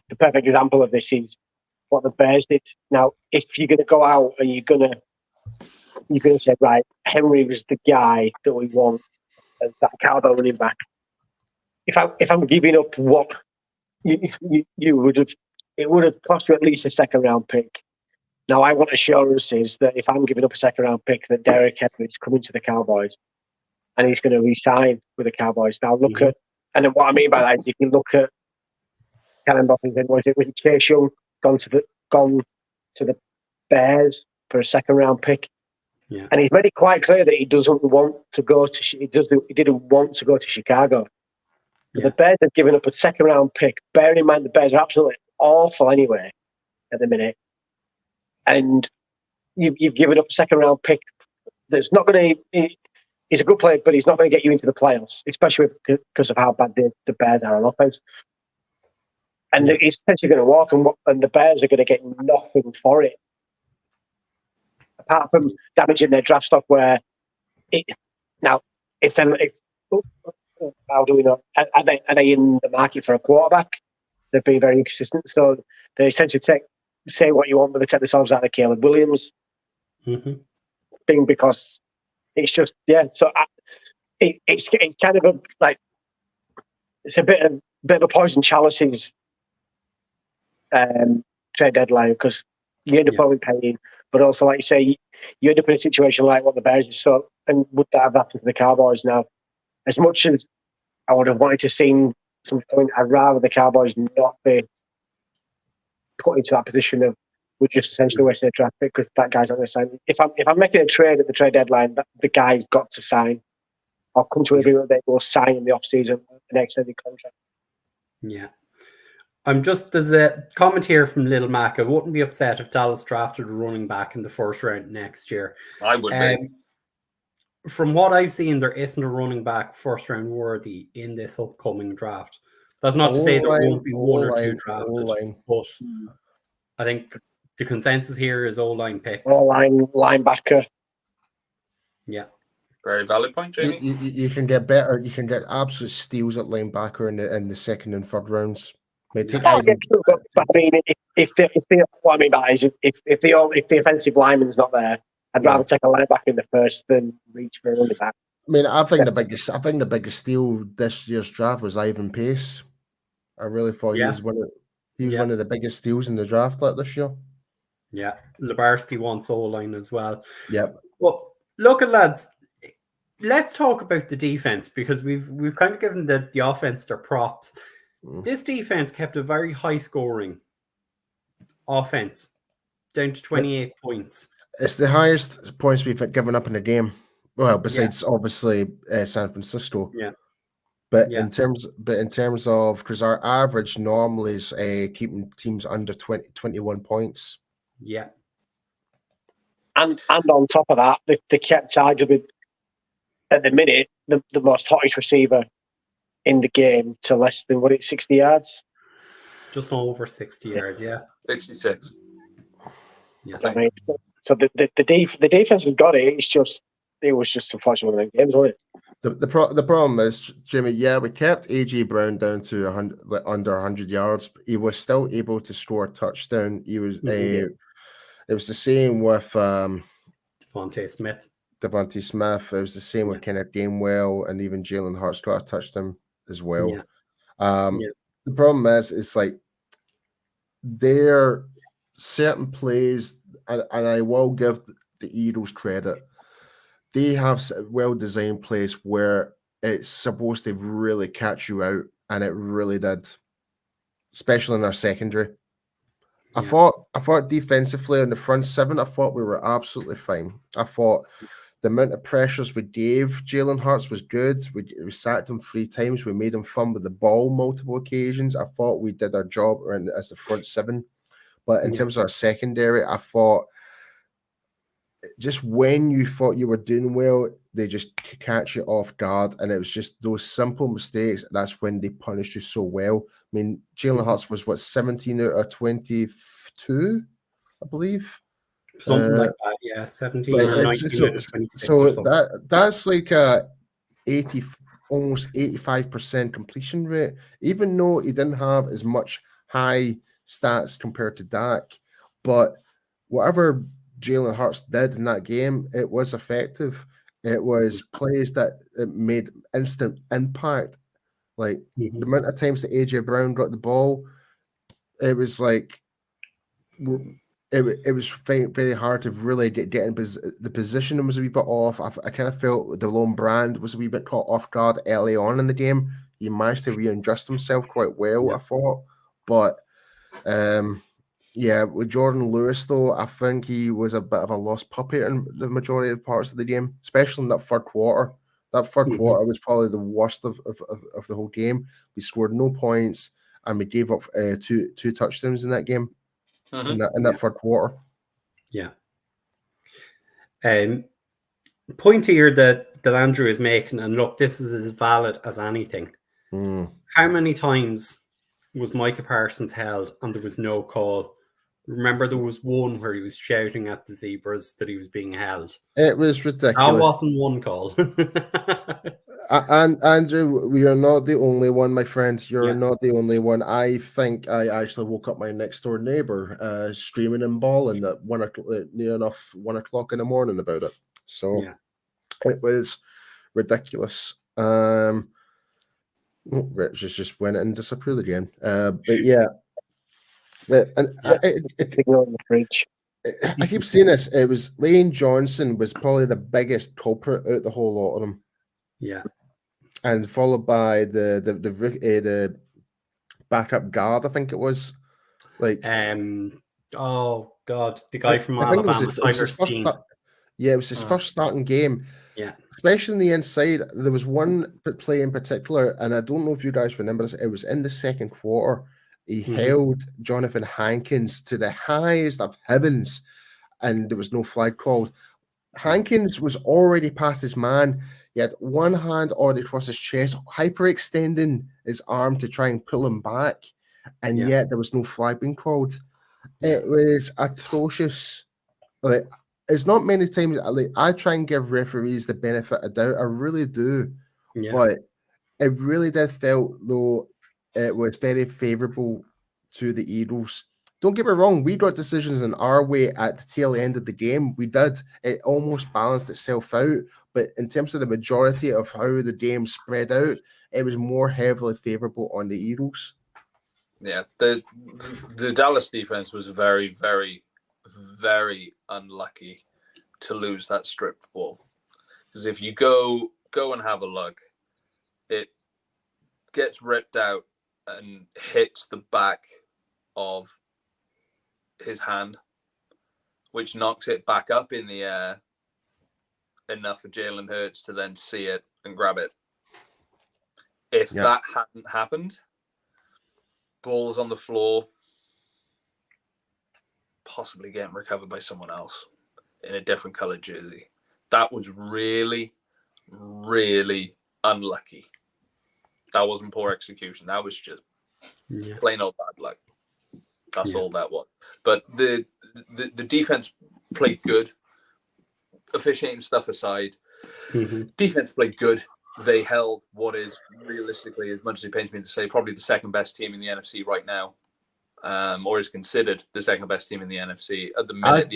[SPEAKER 4] the perfect example of this is what the Bears did. Now, if you're going to go out and you're going to say, right, Henry was the guy that we want as that cowboy running back. If I'm giving up what you would have, it would have cost you at least a 2nd round pick. Now, I want assurances that if I'm giving up a 2nd round pick, that Derrick Henry is coming to the Cowboys and he's going to re-sign with the Cowboys. Now, look at, and then what I mean by that is if you look at Kellen Buffington, was Chase Young gone to the Bears for a 2nd round pick?
[SPEAKER 1] Yeah.
[SPEAKER 4] And he's made it quite clear that he doesn't want to go to. He didn't want to go to Chicago. Yeah. The Bears have given up a 2nd round pick. Bearing in mind the Bears are absolutely awful anyway at the minute, and you've given up a 2nd round pick that's not going to. He's a good player, but he's not going to get you into the playoffs, especially because of how bad the Bears are on offense. And he's essentially going to walk, and the Bears are going to get nothing for it, apart from damaging their draft stock. Where if how do we know? Are they in the market for a quarterback? They've been very inconsistent. So they essentially say what you want, but they take themselves out of Caleb Williams thing because it's just So it's kind of it's a bit of a poison chalices trade deadline because you end up only paying, but also like you say, you end up in a situation like what the Bears is. So, and would that have happened to the Cowboys now? As much as I would have wanted to see some point, I'd rather the Cowboys not be put into that position of we're just essentially wasting a draft pick because that guy's not going to sign. If I'm making a trade at the trade deadline, the guy's got to sign. I'll come to an agreement that will sign in the offseason an extended contract.
[SPEAKER 1] Yeah. There's a comment here from Little Mac. I wouldn't be upset if Dallas drafted a running back in the first round next year.
[SPEAKER 3] I would be.
[SPEAKER 1] From what I've seen, there isn't a running back first round worthy in this upcoming draft. That's not to say there won't be one or two drafted, but I think the consensus here is O-line picks.
[SPEAKER 4] O-line, linebacker.
[SPEAKER 1] Yeah.
[SPEAKER 3] Very valid point, Jamie.
[SPEAKER 2] You can get better. You can get absolute steals at linebacker in the second and third rounds.
[SPEAKER 4] But I mean, if what I mean by is if the offensive lineman's not there, I'd rather take a linebacker in the first than reach for a running back.
[SPEAKER 2] I mean, I think the biggest steal this year's draft was Ivan Pace. I really thought he was one of the biggest steals in the draft this year.
[SPEAKER 1] Yeah, Lebarski wants O-line as well.
[SPEAKER 2] Yeah.
[SPEAKER 1] Well, look at lads. Let's talk about the defense because we've kind of given the offense their props. This defense kept a very high scoring offense down to 28 points.
[SPEAKER 2] It's the highest points we've given up in a game. Well, besides obviously San Francisco.
[SPEAKER 1] Yeah.
[SPEAKER 2] But in terms of because our average normally is keeping teams under 21 points.
[SPEAKER 1] Yeah.
[SPEAKER 4] And on top of that, they kept arguably at the minute the most hottest receiver in the game to less than 60 yards.
[SPEAKER 1] Just over 60 yards,
[SPEAKER 3] 66.
[SPEAKER 1] Yeah.
[SPEAKER 4] I mean, so the defense has got it. It was just unfortunate one of the games, wasn't it?
[SPEAKER 2] The problem is, Jimmy. Yeah, we kept AJ Brown down to under 100 yards. But he was still able to score a touchdown. He was It was the same with
[SPEAKER 1] Devontae Smith. It
[SPEAKER 2] was the same with Kenneth Gainwell, and even Jalen Hurts got a touchdown as well.
[SPEAKER 1] Yeah.
[SPEAKER 2] The problem is, it's like there are certain plays, and I will give the Eagles credit. They have well-designed plays where it's supposed to really catch you out, and it really did, especially in our secondary. I thought defensively on the front seven, I thought we were absolutely fine. I thought the amount of pressures we gave Jalen Hurts was good. We sacked him 3 times. We made him fumble the ball multiple occasions. I thought we did our job as the front seven. But in terms of our secondary, I thought just when you thought you were doing well, they just catch you off guard. And it was just those simple mistakes. That's when they punished you so well. I mean, Jalen Hurts was 17 out of 22, I believe.
[SPEAKER 1] Something like that, yeah. 17 or 19 out of 26.
[SPEAKER 2] So that's like a almost 85% completion rate, even though he didn't have as much high stats compared to Dak. But whatever Jalen Hurts did in that game, it was effective. It was plays that it made instant impact. Like the amount of times that AJ Brown got the ball, it was like it was very hard to really get in the position was a wee bit off. I kind of felt Delone Brand was a wee bit caught off guard early on in the game. He managed to readjust himself quite well, I thought. But with Jordan Lewis, though, I think he was a bit of a lost puppy in the majority of parts of the game, especially in that third quarter. That third quarter was probably the worst of the whole game. We scored no points, and we gave up two touchdowns in that game. In that third quarter.
[SPEAKER 1] Yeah. Point here that Andrew is making, and look, this is as valid as anything. How many times was Micah Parsons held and there was no call? Remember, there was one where he was shouting at the zebras that he was being held.
[SPEAKER 2] It was ridiculous.
[SPEAKER 1] That wasn't one call.
[SPEAKER 2] And Andrew, we are not the only one, my friend. You're
[SPEAKER 1] Yeah.
[SPEAKER 2] not the only one. I think I actually woke up my next door neighbor screaming and bawling at near enough 1 o'clock in the morning about it. So it was ridiculous. Rich just went and disappeared again. But yeah.
[SPEAKER 4] Ignoring the fridge.
[SPEAKER 2] I keep saying this. It was Lane Johnson was probably the biggest culprit out the whole lot of them.
[SPEAKER 1] Yeah.
[SPEAKER 2] And followed by the backup guard, I think it was. Like,
[SPEAKER 1] oh God, the guy from
[SPEAKER 2] I think
[SPEAKER 1] Alabama,
[SPEAKER 2] it was his first it was his first starting game.
[SPEAKER 1] Yeah.
[SPEAKER 2] Especially in the inside. There was one play in particular, and I don't know if you guys remember this, it was in the second quarter. He held Jonathan Hankins to the highest of heavens, and there was no flag called. Hankins was already past his man. He had one hand already across his chest, hyperextending his arm to try and pull him back, and yet there was no flag being called. It was atrocious. Like, it's not many times I try and give referees the benefit of doubt. I really do.
[SPEAKER 1] Yeah.
[SPEAKER 2] But it really did felt though it was very favourable to the Eagles. Don't get me wrong, we got decisions in our way at the tail end of the game. We did. It almost balanced itself out. But in terms of the majority of how the game spread out, it was more heavily favourable on the Eagles.
[SPEAKER 3] Yeah, the Dallas defense was very, very, very unlucky to lose that stripped ball. Because if you go and have a look, it gets ripped out and hits the back of his hand, which knocks it back up in the air enough for Jalen Hurts to then see it and grab it. If that hadn't happened, ball's on the floor, possibly getting recovered by someone else in a different colored jersey. That was really, really unlucky. That wasn't poor execution. That was just plain old bad luck. That's all that was. But the defense played good. Officiating stuff aside, defense played good. They held what is realistically, as much as it pains me to say, probably the second best team in the NFC right now, or is considered the second best team in the NFC at the minute.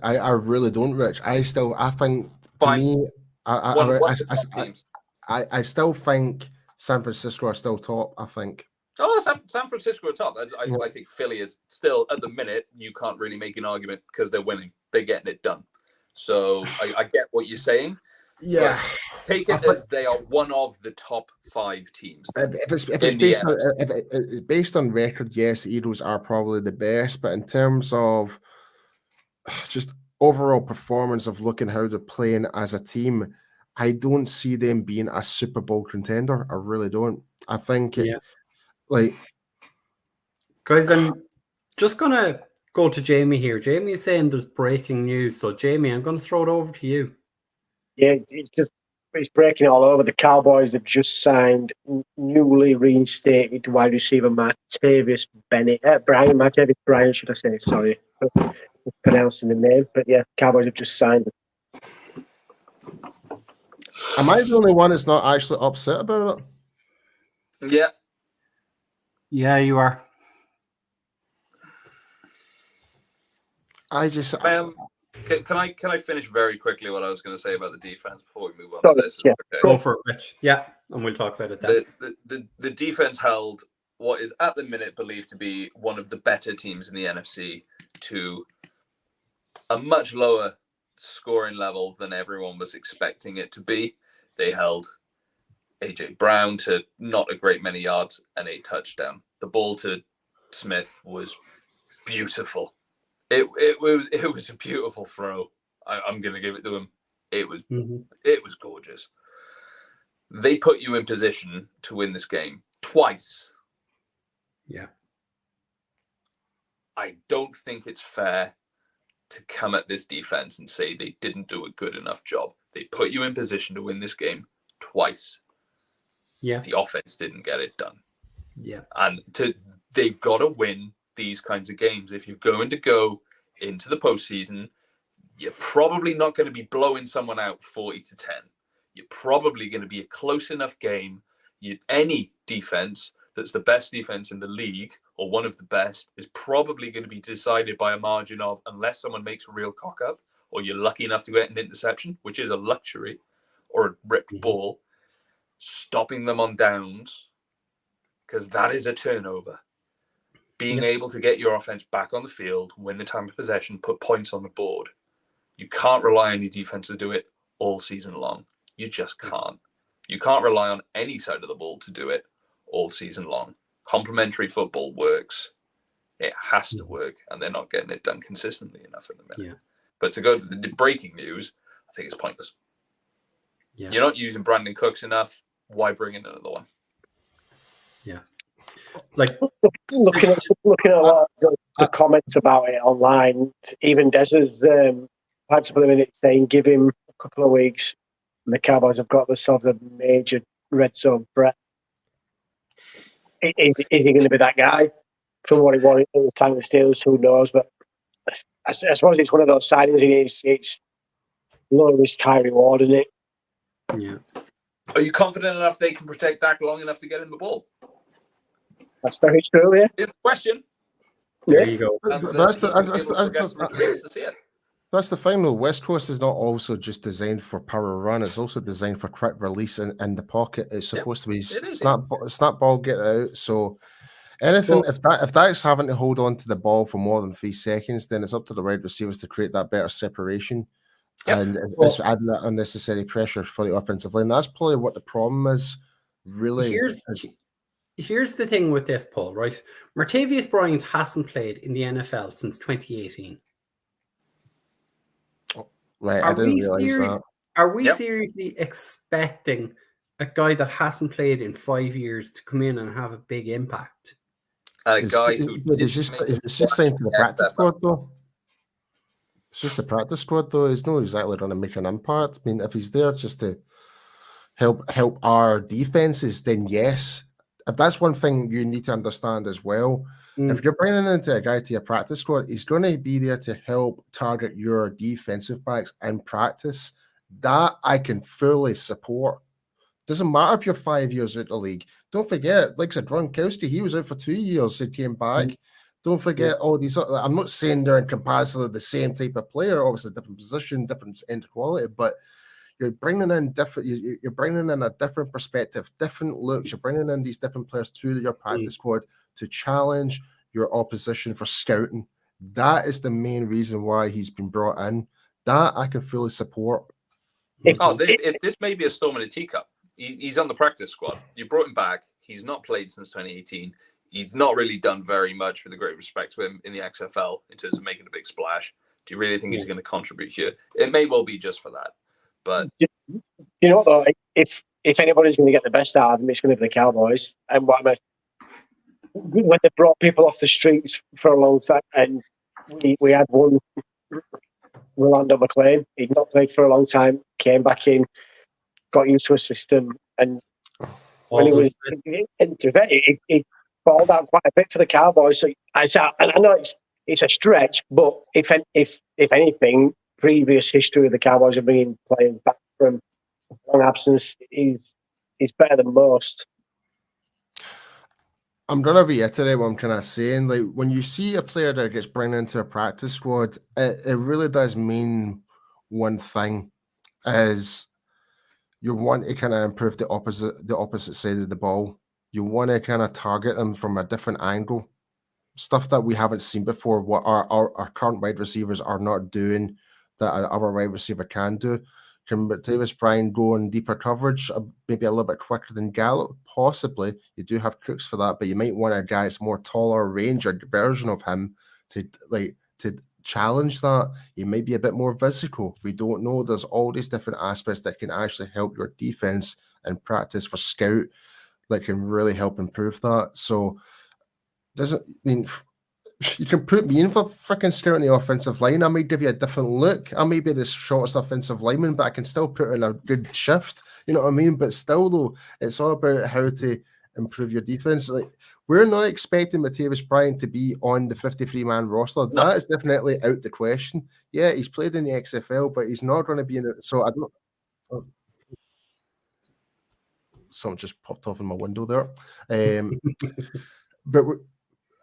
[SPEAKER 2] I really don't, Rich. I think to me, I still think San Francisco are still top. I think.
[SPEAKER 3] Oh, San Francisco are top. I think Philly is still at the minute. You can't really make an argument because they're winning. They're getting it done. So I get what you're saying.
[SPEAKER 2] Yeah.
[SPEAKER 3] Take it as they are one of the top 5 teams.
[SPEAKER 2] If it's based on record, yes, the Eagles are probably the best. But in terms of just overall performance of looking how they're playing as a team, I don't see them being a Super Bowl contender. I really don't. I think
[SPEAKER 1] guys, I'm just gonna go to Jamie here. Jamie is saying there's breaking news. So Jamie, I'm gonna throw it over to you.
[SPEAKER 4] Yeah, it's breaking all over. The Cowboys have just signed newly reinstated wide receiver Martavis Bryant, should I say? Sorry for pronouncing the name, but yeah, Cowboys have just signed him.
[SPEAKER 2] Am I the only one that's not actually upset about it?
[SPEAKER 3] Yeah.
[SPEAKER 1] Yeah, you are.
[SPEAKER 3] Can I finish very quickly what I was going to say about the defense before we move on to this?
[SPEAKER 4] Yeah.
[SPEAKER 3] Okay.
[SPEAKER 1] Go for it, Rich. Yeah, and we'll talk about it then.
[SPEAKER 3] The defense held what is at the minute believed to be one of the better teams in the NFC to a much lower scoring level than everyone was expecting it to be. They held AJ Brown to not a great many yards and a touchdown. The ball to Smith was beautiful. It was a beautiful throw. I'm going to give it to him. It was gorgeous. They put you in position to win this game twice.
[SPEAKER 1] Yeah.
[SPEAKER 3] I don't think it's fair to come at this defense and say they didn't do a good enough job. They put you in position to win this game twice.
[SPEAKER 1] Yeah.
[SPEAKER 3] The offense didn't get it done.
[SPEAKER 1] Yeah.
[SPEAKER 3] And they've got to win these kinds of games. If you're going to go into the postseason, you're probably not going to be blowing someone out 40-10. you're probably going to be a close enough game. Any defense that's the best defense in the league, or one of the best, is probably going to be decided by a margin of, unless someone makes a real cock up, or you're lucky enough to get an interception, which is a luxury, or a ripped ball, stopping them on downs, because that is a turnover. Being able to get your offense back on the field, win the time of possession, put points on the board. You can't rely on your defense to do it all season long. You just can't. You can't rely on any side of the ball to do it all season long. Complementary football works. It has to work, and they're not getting it done consistently enough in the minute.
[SPEAKER 1] Yeah.
[SPEAKER 3] But to go to the breaking news, I think it's pointless.
[SPEAKER 1] Yeah.
[SPEAKER 3] You're not using Brandon Cooks enough. Why bring in another one?
[SPEAKER 1] Yeah. Like
[SPEAKER 4] looking at a lot of the comments about it online, even Des has had some of them in it saying give him a couple of weeks and the Cowboys have got the sort of major red zone threat. Is he going to be that guy from what he was at the time of the Steelers? Who knows? But I suppose it's one of those signings. It's low risk, high reward, isn't it?
[SPEAKER 1] Yeah.
[SPEAKER 3] Are you confident enough they can protect Dak long enough to get him the ball?
[SPEAKER 4] That's very true, yeah.
[SPEAKER 3] It's a question.
[SPEAKER 1] There you go.
[SPEAKER 2] That's the thing, though. West Coast is not also just designed for power run; it's also designed for quick release in the pocket. It's supposed to be snap ball, get out. So anything, if that's having to hold on to the ball for more than 3 seconds, then it's up to the wide receivers to create that better separation. Yep. And it's adding that unnecessary pressure for the offensive line. That's probably what the problem is. Really,
[SPEAKER 1] here's the thing with this, Paul. Right, Martavius Bryant hasn't played in the NFL since 2018.
[SPEAKER 2] Right, I didn't realize that.
[SPEAKER 1] Are we seriously expecting a guy that hasn't played in 5 years to come in and have a big impact?
[SPEAKER 3] And a guy who
[SPEAKER 2] it's just saying to the practice squad, though. It's just the practice squad, though. He's not exactly going to make an impact. I mean, if he's there just to help our defenses, then yes. If that's one thing you need to understand as well, if you're bringing into a guy to your practice squad, he's going to be there to help target your defensive backs in practice. That I can fully support. Doesn't matter if you're 5 years out of the league. Don't forget, like Gronkowski, he was out for 2 years. He came back. Don't forget all these. I'm not saying they're in comparison to the same type of player, obviously different position, different end quality, but you're bringing in different. You're bringing in a different perspective, different looks. You're bringing in these different players to your practice squad to challenge your opposition for scouting. That is the main reason why he's been brought in. That I can fully support.
[SPEAKER 3] This may be a storm in a teacup. He's on the practice squad. You brought him back. He's not played since 2018. He's not really done very much, with a great respect to him, in the XFL in terms of making a big splash. Do you really think he's going to contribute here? It may well be just for that. But
[SPEAKER 4] you know what, though? If anybody's going to get the best out of them, it's going to be the Cowboys. And what I mean, when they brought people off the streets for a long time, and we had one, Rolando McClain. He'd not played for a long time, came back in, got used to a system, and when he was into it, it balled out quite a bit for the Cowboys. So I know it's a stretch, but if anything, previous history of the Cowboys of bringing players back from long absence is better than most.
[SPEAKER 2] I'm going to reiterate what I'm kind of saying. Like, when you see a player that gets brought into a practice squad, it really does mean one thing, is you want to kind of improve the opposite side of the ball. You want to kind of target them from a different angle, stuff that we haven't seen before, what our current wide receivers are not doing that our wide receiver can do. Can Martavius Bryant go in deeper coverage, maybe a little bit quicker than Gallup? Possibly. You do have Crooks for that, but you might want a guy that's more taller range or version of him to challenge that. He might be a bit more physical. We don't know. There's all these different aspects that can actually help your defense and practice for scout that can really help improve that. So you can put me in for freaking scouting the offensive line. I might give you a different look. I may be the shortest offensive lineman, but I can still put in a good shift. You know what I mean? But still, though, it's all about how to improve your defense. Like, we're not expecting Martavius Bryant to be on the 53-man roster. No. That is definitely out the question. Yeah, he's played in the XFL, but he's not going to be in it. So I don't. something just popped off in my window there. But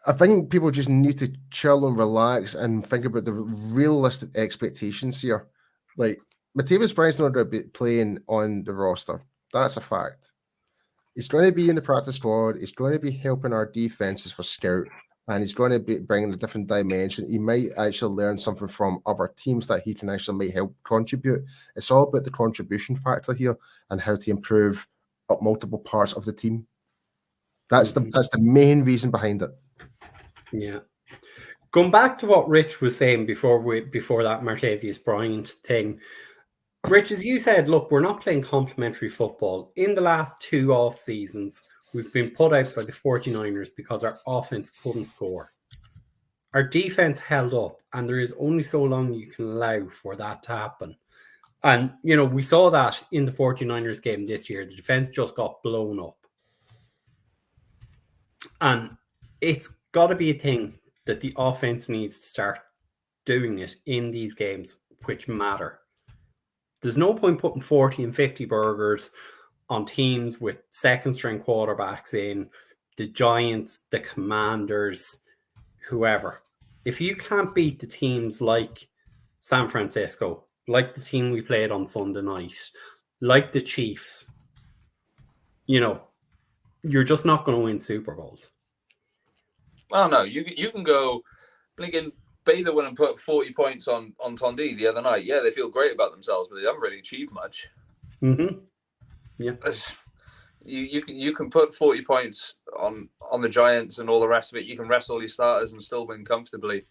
[SPEAKER 2] I think people just need to chill and relax and think about the realistic expectations here. Like, Matavis Bryant's not going to be playing on the roster. That's a fact. He's going to be in the practice squad. He's going to be helping our defenses for scout, and he's going to be bringing a different dimension. He might actually learn something from other teams that he can actually might help contribute. It's all about the contribution factor here and how to improve up multiple parts of the team. That's the main reason behind it.
[SPEAKER 1] Yeah. Going back to what Rich was saying before that Martavius Bryant thing, Rich, as you said, look, we're not playing complementary football. In the last 2 off seasons, we've been put out by the 49ers because our offense couldn't score. Our defense held up, and there is only so long you can allow for that to happen. And, we saw that in the 49ers game this year. The defense just got blown up. And it's got to be a thing that the offense needs to start doing it in these games, which matter. There's no point putting 40 and 50 burgers on teams with second-string quarterbacks in, the Giants, the Commanders, whoever. If you can't beat the teams like San Francisco, like the team we played on Sunday night, like the Chiefs, you're just not going to win Super Bowls.
[SPEAKER 3] Well, no, you can go blinking Bader went and put 40 points on Tondi the other night. Yeah, they feel great about themselves, but they haven't really achieved much.
[SPEAKER 1] Mm-hmm. Yeah.
[SPEAKER 3] You can put 40 points on the Giants and all the rest of it. You can rest all your starters and still win comfortably.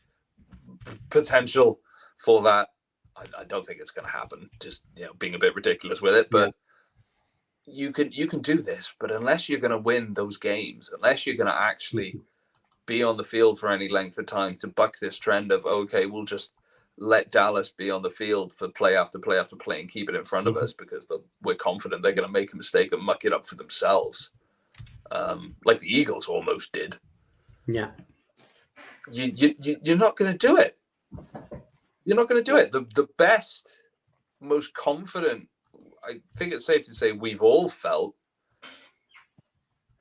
[SPEAKER 3] Potential for that. I don't think it's going to happen. Just being a bit ridiculous with it, but you can do this. But unless you're going to win those games, unless you're going to actually be on the field for any length of time to buck this trend of, okay, we'll just let Dallas be on the field for play after play after play and keep it in front of us because we're confident they're going to make a mistake and muck it up for themselves. Like the Eagles almost did.
[SPEAKER 1] Yeah.
[SPEAKER 3] You're not going to do it. You're not going to do it. The best, most confident, I think it's safe to say we've all felt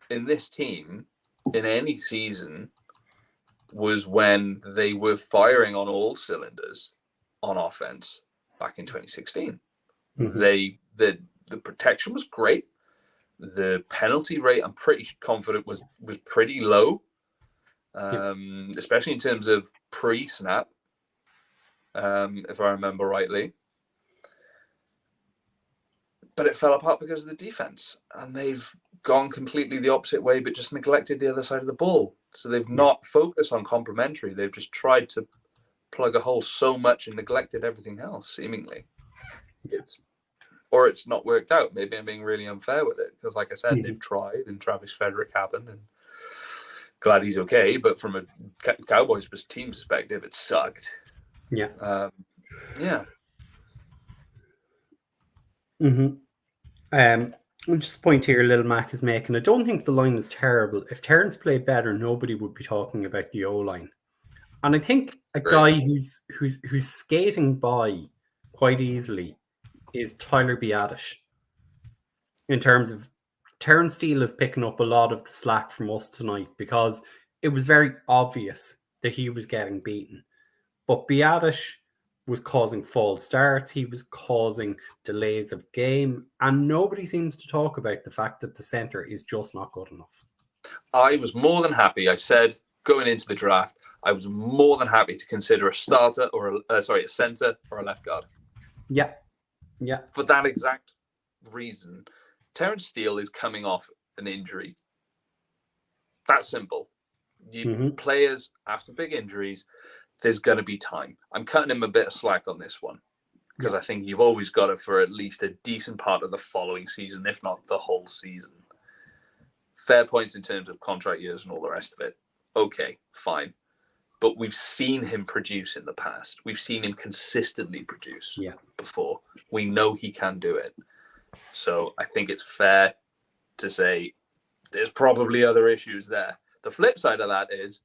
[SPEAKER 3] in this team in any season was when they were firing on all cylinders on offense back in 2016. Mm-hmm. The protection was great. The penalty rate, I'm pretty confident, was pretty low, especially in terms of pre-snap, if I remember rightly. But it fell apart because of the defense, and they've gone completely the opposite way, but just neglected the other side of the ball. So they've not focused on complementary. They've just tried to plug a hole so much and neglected everything else, seemingly. It's not worked out. Maybe I'm being really unfair with it because, like I said, they've tried, and Travis Frederick happened, and glad he's okay. But from a Cowboys team perspective, it sucked.
[SPEAKER 1] Yeah.
[SPEAKER 3] Yeah.
[SPEAKER 1] Mm-hmm. Just a point here Little Mac is making. I don't think the line is terrible. If Terrence played better, nobody would be talking about the O-line. And I think a guy who's skating by quite easily is Tyler Biadasz. In terms of Terrence Steele is picking up a lot of the slack from us tonight because it was very obvious that he was getting beaten. But Biadasz was causing false starts. He was causing delays of game. And nobody seems to talk about the fact that the center is just not good enough.
[SPEAKER 3] I was more than happy. I said going into the draft, I was more than happy to consider a starter or a center or a left guard.
[SPEAKER 1] Yeah. Yeah.
[SPEAKER 3] For that exact reason, Terrence Steele is coming off an injury. That's simple. Players after big injuries, there's going to be time. I'm cutting him a bit of slack on this one because I think you've always got it for at least a decent part of the following season, if not the whole season. Fair points in terms of contract years and all the rest of it. Okay, fine. But we've seen him produce in the past. We've seen him consistently produce before. We know he can do it. So I think it's fair to say there's probably other issues there. The flip side of that is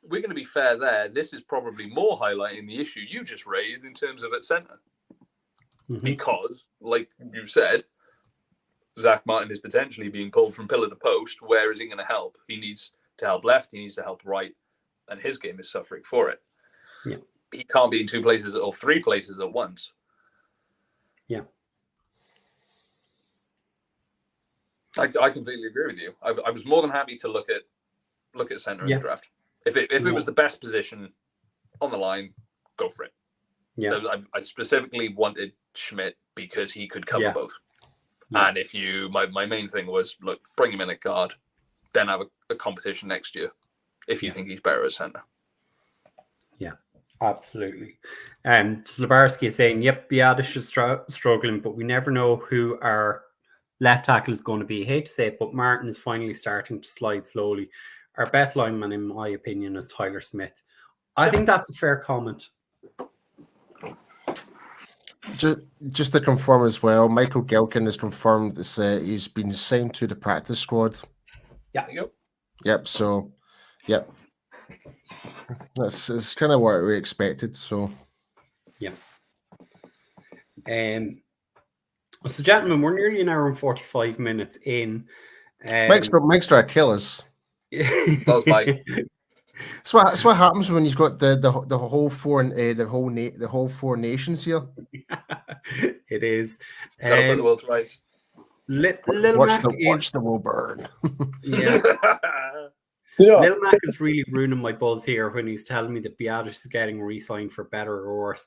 [SPEAKER 3] we're going to be fair there. This is probably more highlighting the issue you just raised in terms of at center. Because, like you said, Zach Martin is potentially being pulled from pillar to post. Where is he going to help? He needs to help left. He needs to help right. And his game is suffering for it.
[SPEAKER 1] Yeah.
[SPEAKER 3] He can't be in 2 places or 3 places at once.
[SPEAKER 1] Yeah.
[SPEAKER 3] I completely agree with you. I was more than happy to look at centre in the draft. If it was the best position on the line, go for it.
[SPEAKER 1] Yeah.
[SPEAKER 3] I specifically wanted Schmidt because he could cover both. Yeah. And if my main thing was, look, bring him in at guard, then have a competition next year if you think he's better at centre.
[SPEAKER 1] Yeah, absolutely. Slabarski is saying, yep, Biadic is struggling, but we never know who our left tackle is going to be. I hate to say it, but Martin is finally starting to slide slowly. Our best lineman, in my opinion, is Tyler Smith. I think that's a fair comment.
[SPEAKER 2] Just to confirm as well, Michael Gilkin has confirmed that he's been signed to the practice squad.
[SPEAKER 1] Yeah.
[SPEAKER 2] Yep. So, yep. That's kind of what we expected. So,
[SPEAKER 1] yeah. So, gentlemen, we're nearly an hour and 45 minutes in.
[SPEAKER 2] Mike's trying to kill us.
[SPEAKER 3] That's Mike.
[SPEAKER 2] That's what happens when you've got the whole 4 nations here.
[SPEAKER 1] It is.
[SPEAKER 3] Gotta put the world to rights.
[SPEAKER 2] Watch the world burn.
[SPEAKER 1] Yeah. Lil Mac is really ruining my buzz here when he's telling me that Biadic is getting re-signed for better or worse.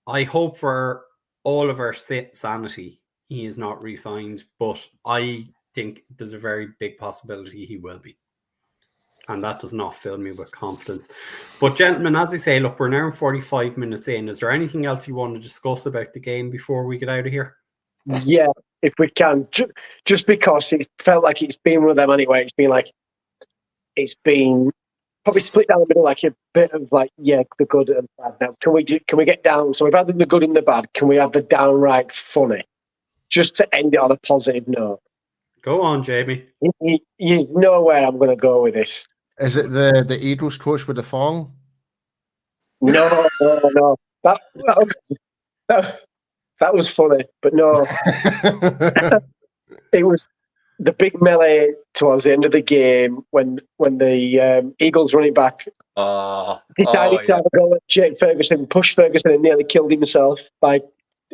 [SPEAKER 1] I hope for all of our sanity he is not re-signed, but I think there's a very big possibility he will be. And that does not fill me with confidence. But gentlemen, as I say, look, we're now 45 minutes in. Is there anything else you want to discuss about the game before we get out of here?
[SPEAKER 4] Yeah, if we can. Just because it felt like it's been one of them anyway. It's been probably split down the middle, like a bit of like, the good and bad. Now, can we get down? So we've had the good and the bad. Can we have the downright funny? Just to end it on a positive note.
[SPEAKER 1] Go on, Jamie.
[SPEAKER 4] You know where I'm going to go with this.
[SPEAKER 2] Is it the Eagles coach with the thong?
[SPEAKER 4] No. That was funny, but no. It was the big melee towards the end of the game when the Eagles running back decided to have a go at Jake Ferguson, pushed Ferguson and nearly killed himself by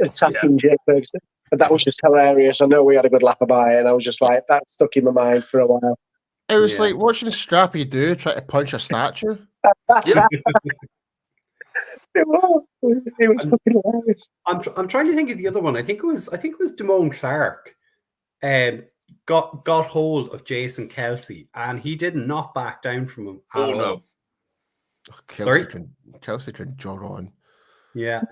[SPEAKER 4] attacking Jake Ferguson. And that was just hilarious. I know we had a good laugh about it, and I was just like, that stuck in my mind for a while.
[SPEAKER 2] It was like watching Scrappy Doo try to punch a statue.
[SPEAKER 4] It was fucking hilarious.
[SPEAKER 1] I'm trying to think of the other one. I think it was Damone Clark got hold of Jason Kelsey, and he did not back down from him at all.
[SPEAKER 3] No.
[SPEAKER 2] Kelsey can jog on.
[SPEAKER 1] Yeah.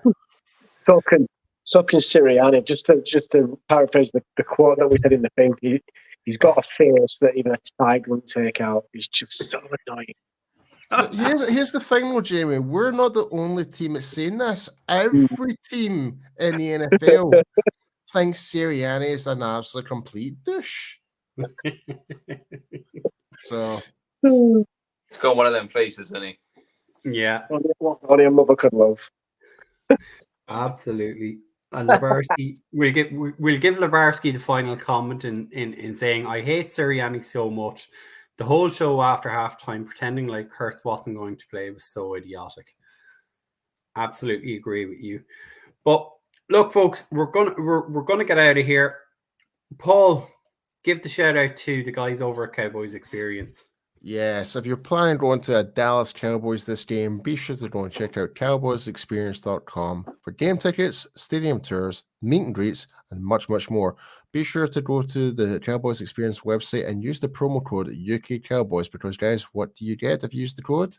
[SPEAKER 4] So can Sirianni. Just to paraphrase the quote that we said in the thing, he's got a face that even a tiger wouldn't take out. He's just so annoying.
[SPEAKER 2] Here's the thing, though, Jamie. We're not the only team that's saying this. Every team in the NFL thinks Sirianni is an absolute complete douche. So
[SPEAKER 3] he's got one of them faces, isn't he?
[SPEAKER 1] Yeah.
[SPEAKER 4] Only a mother could love.
[SPEAKER 1] Absolutely. And Lebarski, we'll give Lebarski the final comment in saying, I hate Sirianni so much. The whole show after halftime, pretending like Hurts wasn't going to play, was so idiotic. Absolutely agree with you. But look, folks, we're gonna get out of here. Paul, give the shout out to the guys over at Cowboys Experience.
[SPEAKER 2] Yes, if you're planning on going to a Dallas Cowboys this game, be sure to go and check out cowboysexperience.com for game tickets, stadium tours, meet and greets, and much, much more. Be sure to go to the Cowboys Experience website and use the promo code UK Cowboys because, guys, what do you get if you use the code?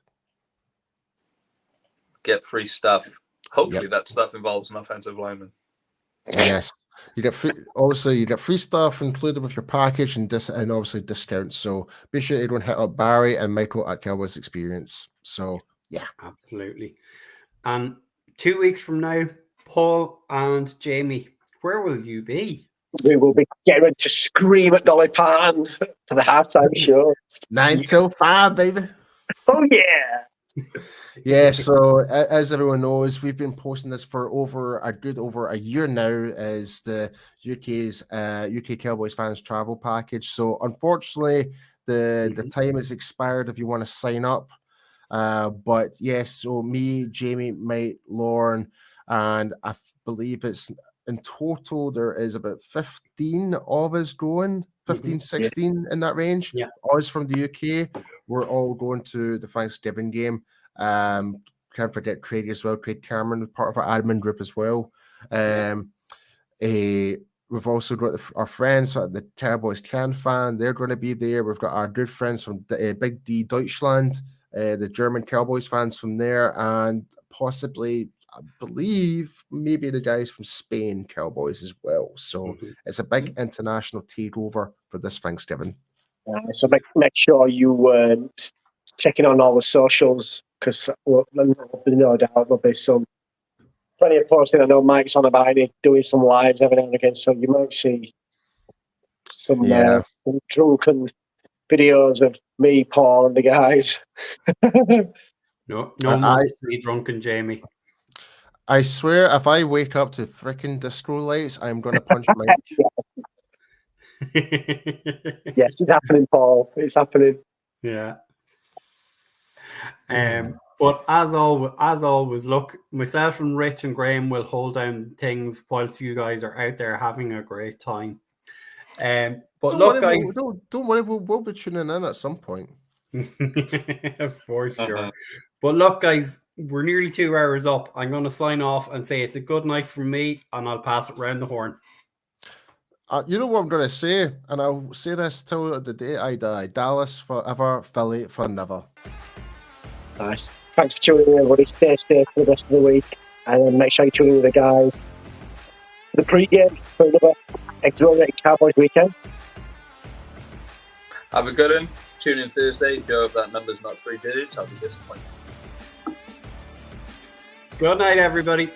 [SPEAKER 3] Get free stuff. Hopefully that stuff involves an offensive lineman.
[SPEAKER 2] Yes. You get free stuff included with your package and obviously discounts. So be sure you don't hit up Barry and Michael at Cowboys Experience. So yeah,
[SPEAKER 1] absolutely. And 2 weeks from now, Paul and Jamie, where will you be?
[SPEAKER 4] We will be getting ready to scream at Dolly Parton for the halftime show.
[SPEAKER 2] 9 till 5, baby.
[SPEAKER 4] Oh yeah.
[SPEAKER 2] Yeah, so as everyone knows, we've been posting this for over a year now as the UK's UK Cowboys fans travel package. So unfortunately, the time has expired if you want to sign up. But yes, so me, Jamie, Mike, Lauren, and I believe it's in total there is about 15 of us going, 15, 16 in that range.
[SPEAKER 1] Yeah.
[SPEAKER 2] Us from the UK, we're all going to the Thanksgiving game. Can't forget Craig as well. Craig Cameron, part of our admin group as well. We've also got our friends at the Cowboys Can fan. They're going to be there. We've got our good friends from Big D Deutschland, the German Cowboys fans from there, and possibly, I believe, maybe the guys from Spain Cowboys as well. So it's a big international takeover for this Thanksgiving.
[SPEAKER 4] So make sure you checking on all the socials, because no doubt there'll be plenty of posting. I know Mike's on about it, doing some lives every now and again, so you might see some drunken videos of me, Paul, and the guys.
[SPEAKER 1] No one wants to see drunken Jamie.
[SPEAKER 2] I swear, if I wake up to freaking disco lights, I'm going to punch Mike.
[SPEAKER 4] Yes, it's happening, Paul. It's happening.
[SPEAKER 1] Yeah. But as always, look, myself and Rich and Graham will hold down things whilst you guys are out there having a great time. But look, guys,
[SPEAKER 2] don't worry, we'll be tuning in at some point.
[SPEAKER 1] For sure. But look, guys, we're nearly 2 hours up. I'm going to sign off and say it's a good night from me, and I'll pass it round the horn.
[SPEAKER 2] You know what I'm going to say, and I'll say this till the day I die. Dallas forever, Philly for never.
[SPEAKER 4] Nice. Thanks for tuning in, everybody. Stay safe for the rest of the week, and make sure you tune in with the guys for the pre-game for another exhilarating Cowboys weekend.
[SPEAKER 3] Have a good one. Tune in Thursday. Joe, if that number's not 3 digits, I'll be disappointed.
[SPEAKER 1] Good night, everybody.